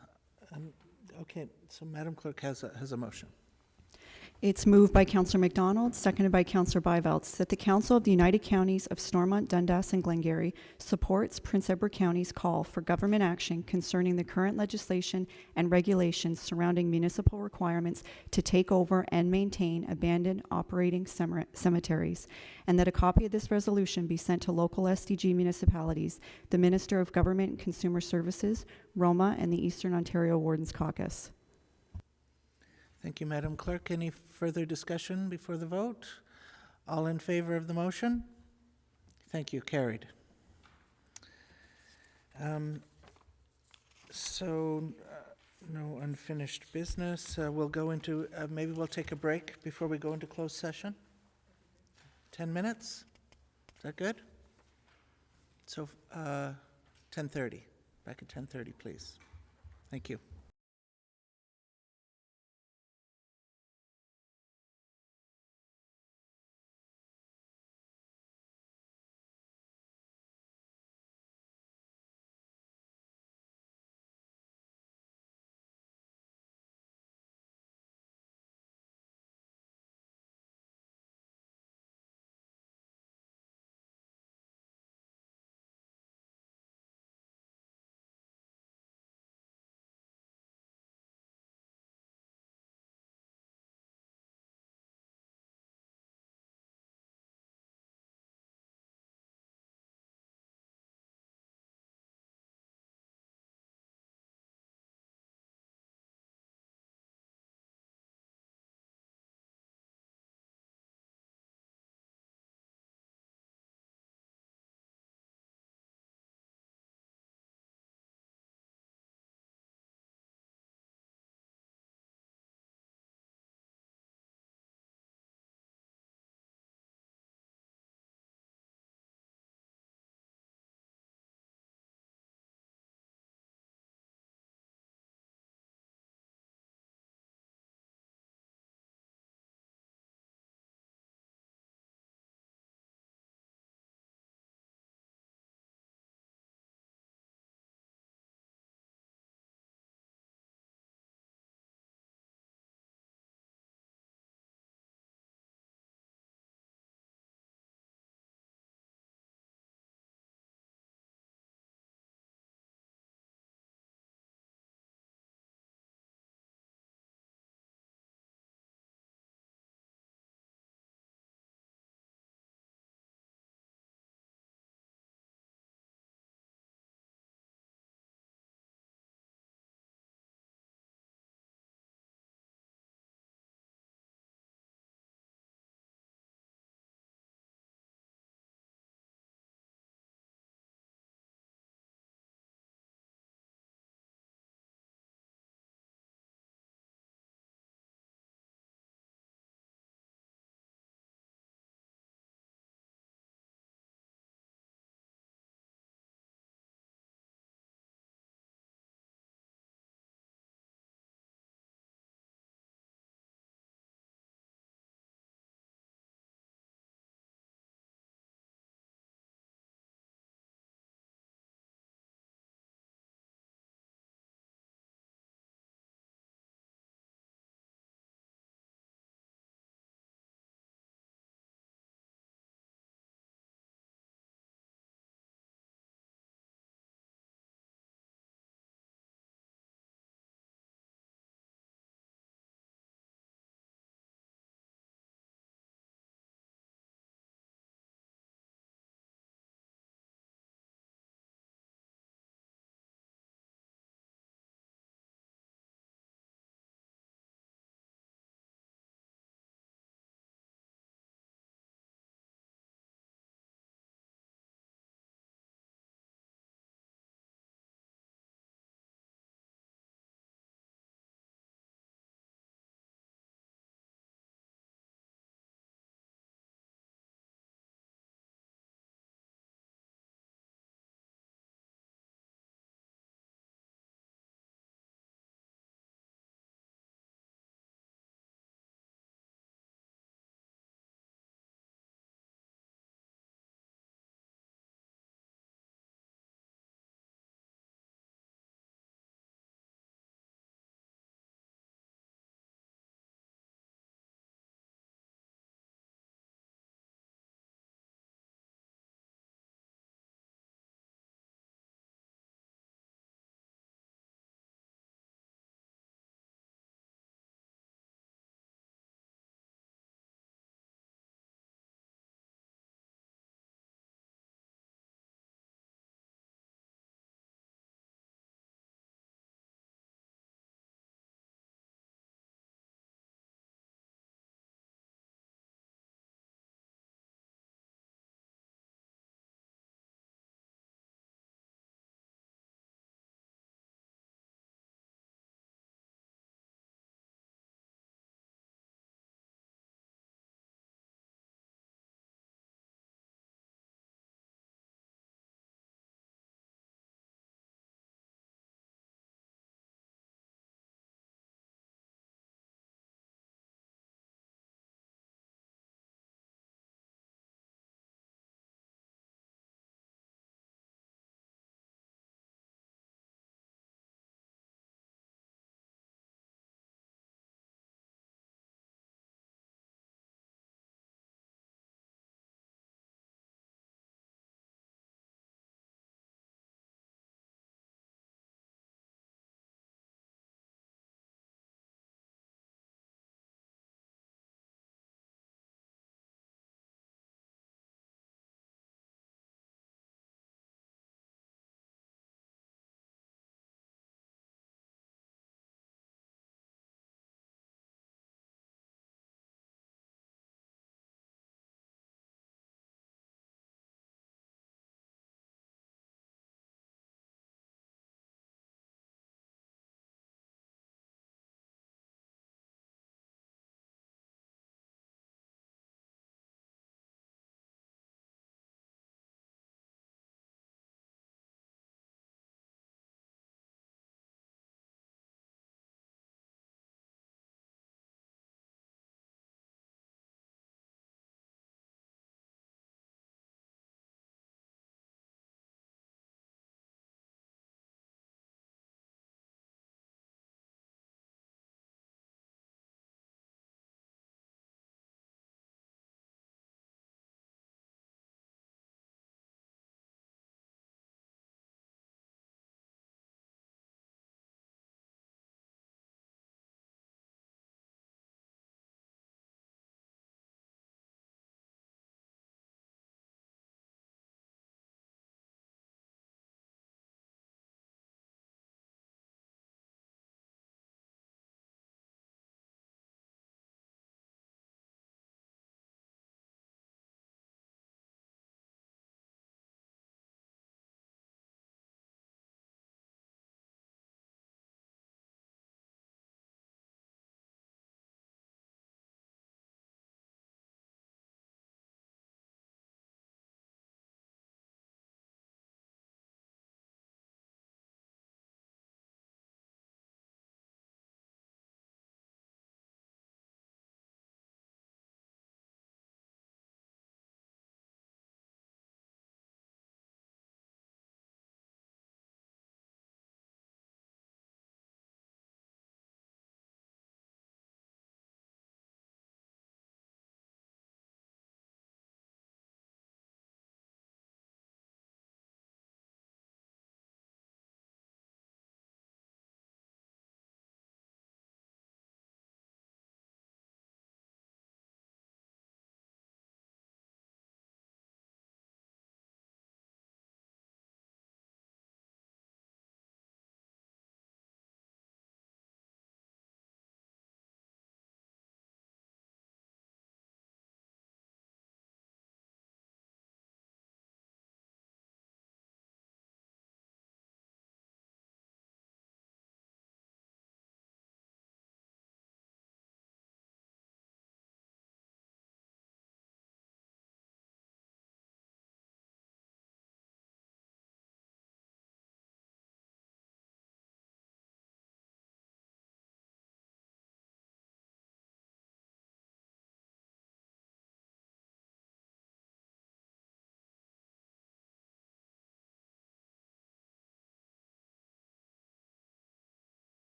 Okay, so Madam Clerk has a motion. It's moved by Councillor McDonald, seconded by Councillor Bivalds, that the Council of the United Counties of Stormont, Dundas, and Glengarry supports Prince Edward County's call for government action concerning the current legislation and regulations surrounding municipal requirements to take over and maintain abandoned operating cemeteries, and that a copy of this resolution be sent to local SDG municipalities, the Minister of Government and Consumer Services, Roma, and the Eastern Ontario Wardens Caucus. Thank you, Madam Clerk. Any further discussion before the vote? All in favor of the motion? Thank you. Carried. No unfinished business. We'll go into, maybe we'll take a break before we go into closed session. 10 minutes? Is that good? So 10:30. Back at 10:30, please. Thank you.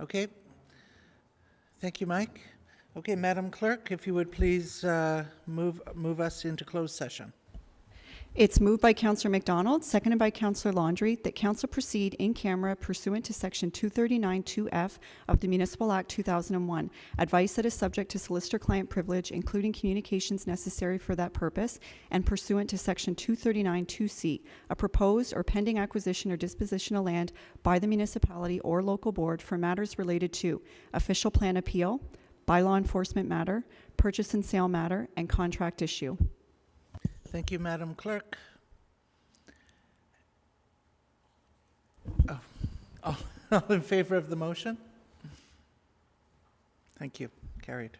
Okay. Thank you, Mike. Okay, Madam Clerk, if you would please move us into closed session. It's moved by Councillor McDonald, seconded by Councillor Laundrie, that council proceed in camera pursuant to Section 239-2F of the Municipal Act 2001. Advice that is subject to solicitor-client privilege, including communications necessary for that purpose, and pursuant to Section 239-2C, a proposed or pending acquisition or disposition of land by the municipality or local board for matters related to official plan appeal, bylaw enforcement matter, purchase and sale matter, and contract issue. Thank you, Madam Clerk. All in favor of the motion? Thank you. Carried.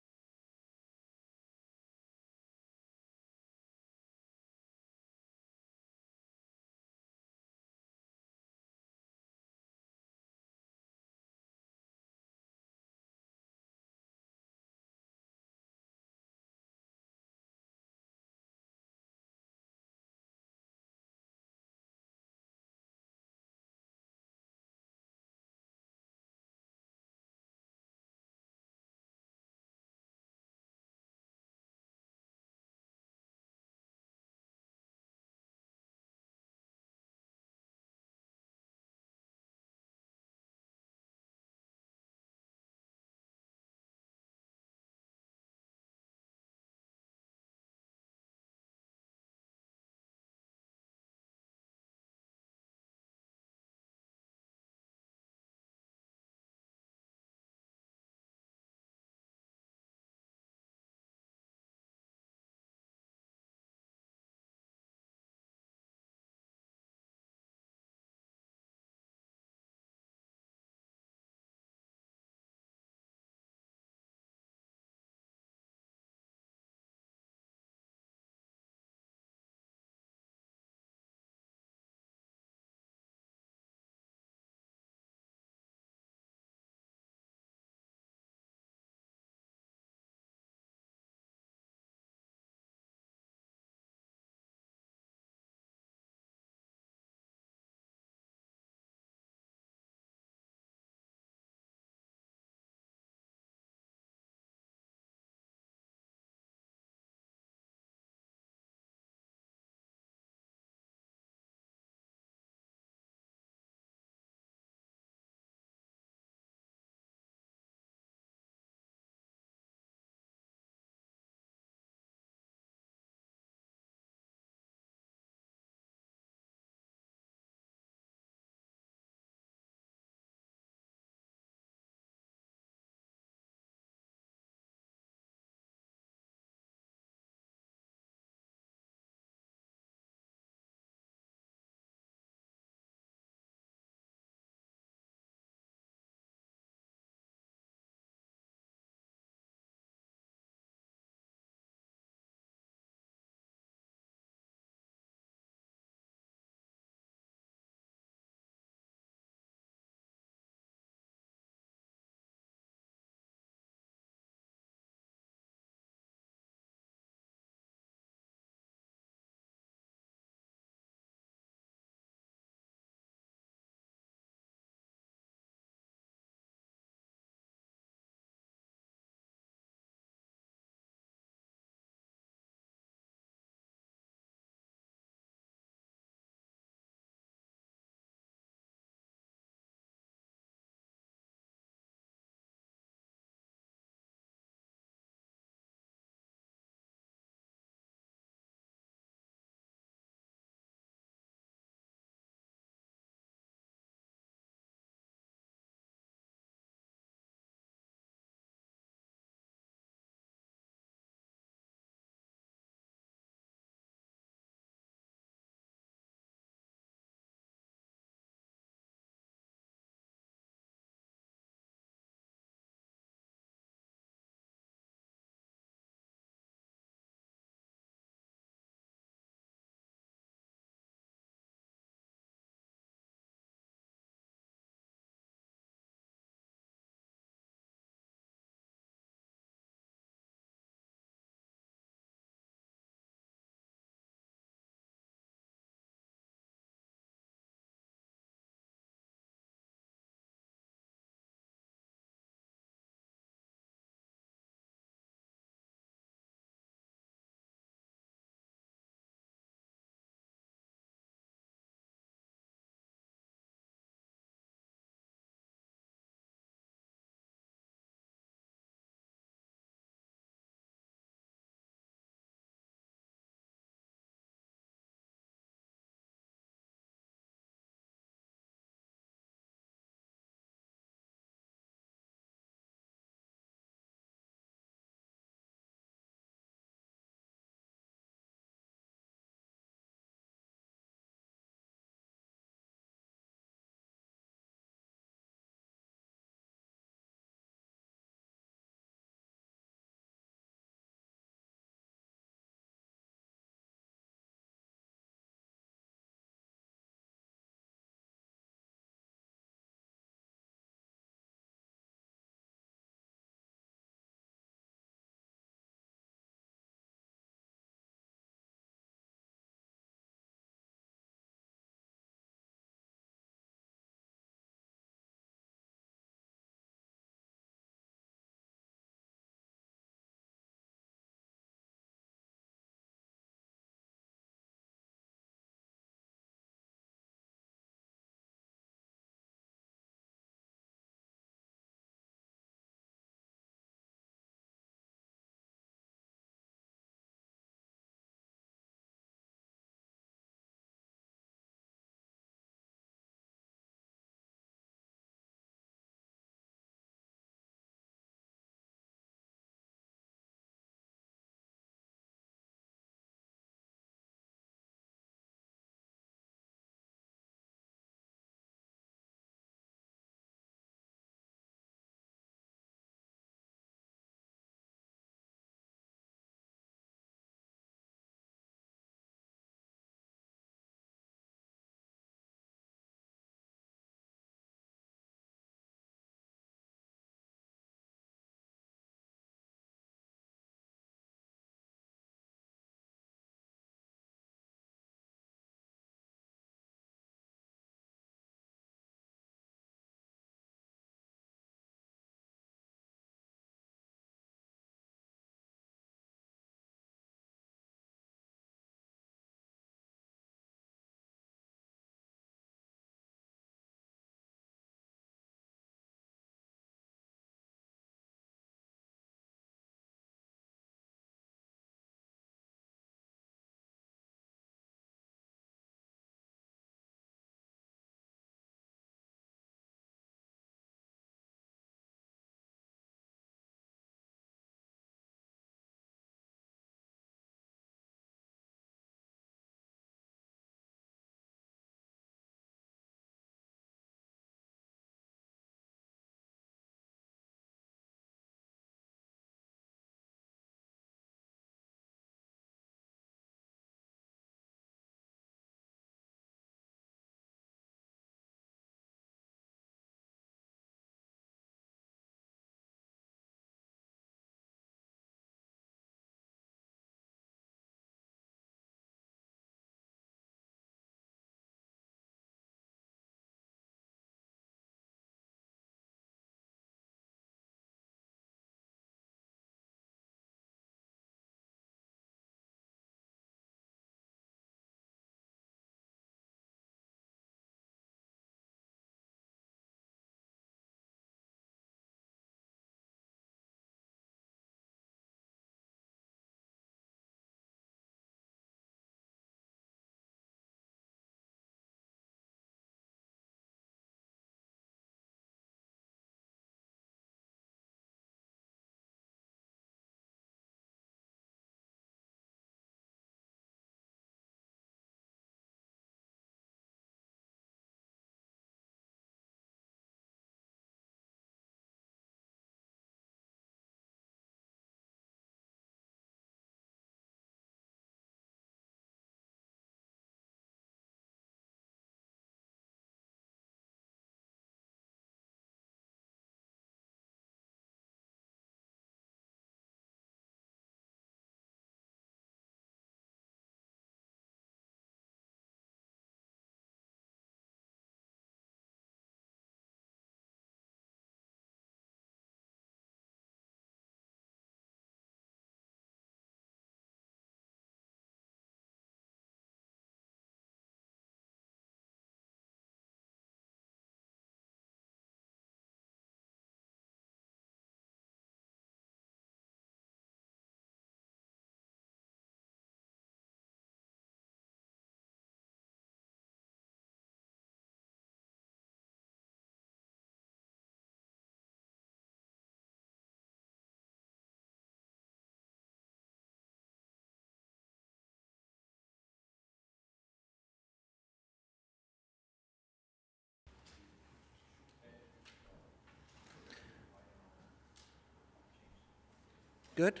Good.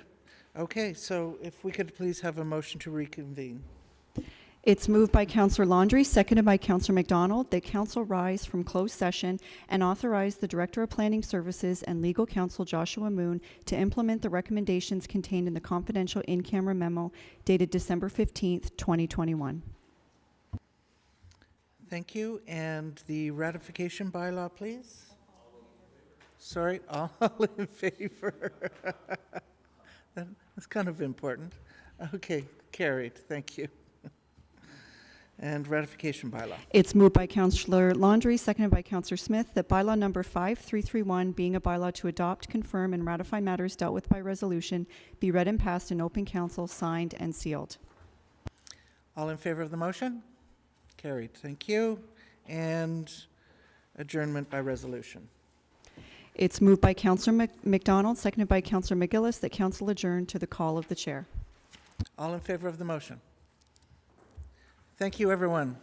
Okay, so if we could please have a motion to reconvene. It's moved by Councillor Laundrie, seconded by Councillor McDonald, that council rise from closed session and authorize the Director of Planning Services and Legal Counsel Joshua Moon to implement the recommendations contained in the confidential in-camera memo dated December 15th, 2021. Thank you. And the ratification bylaw, please? Sorry, all in favor? That's kind of important. Okay, carried. Thank you. And ratification bylaw. It's moved by Councillor Laundrie, seconded by Councillor Smith, that bylaw number 5331, being a bylaw to adopt, confirm, and ratify matters dealt with by resolution, be read and passed in open council, signed and sealed. All in favor of the motion? Carried. Thank you. And adjournment by resolution. It's moved by Councillor McDonald, seconded by Councillor McGillis, that council adjourn to the call of the chair. All in favor of the motion? Thank you, everyone.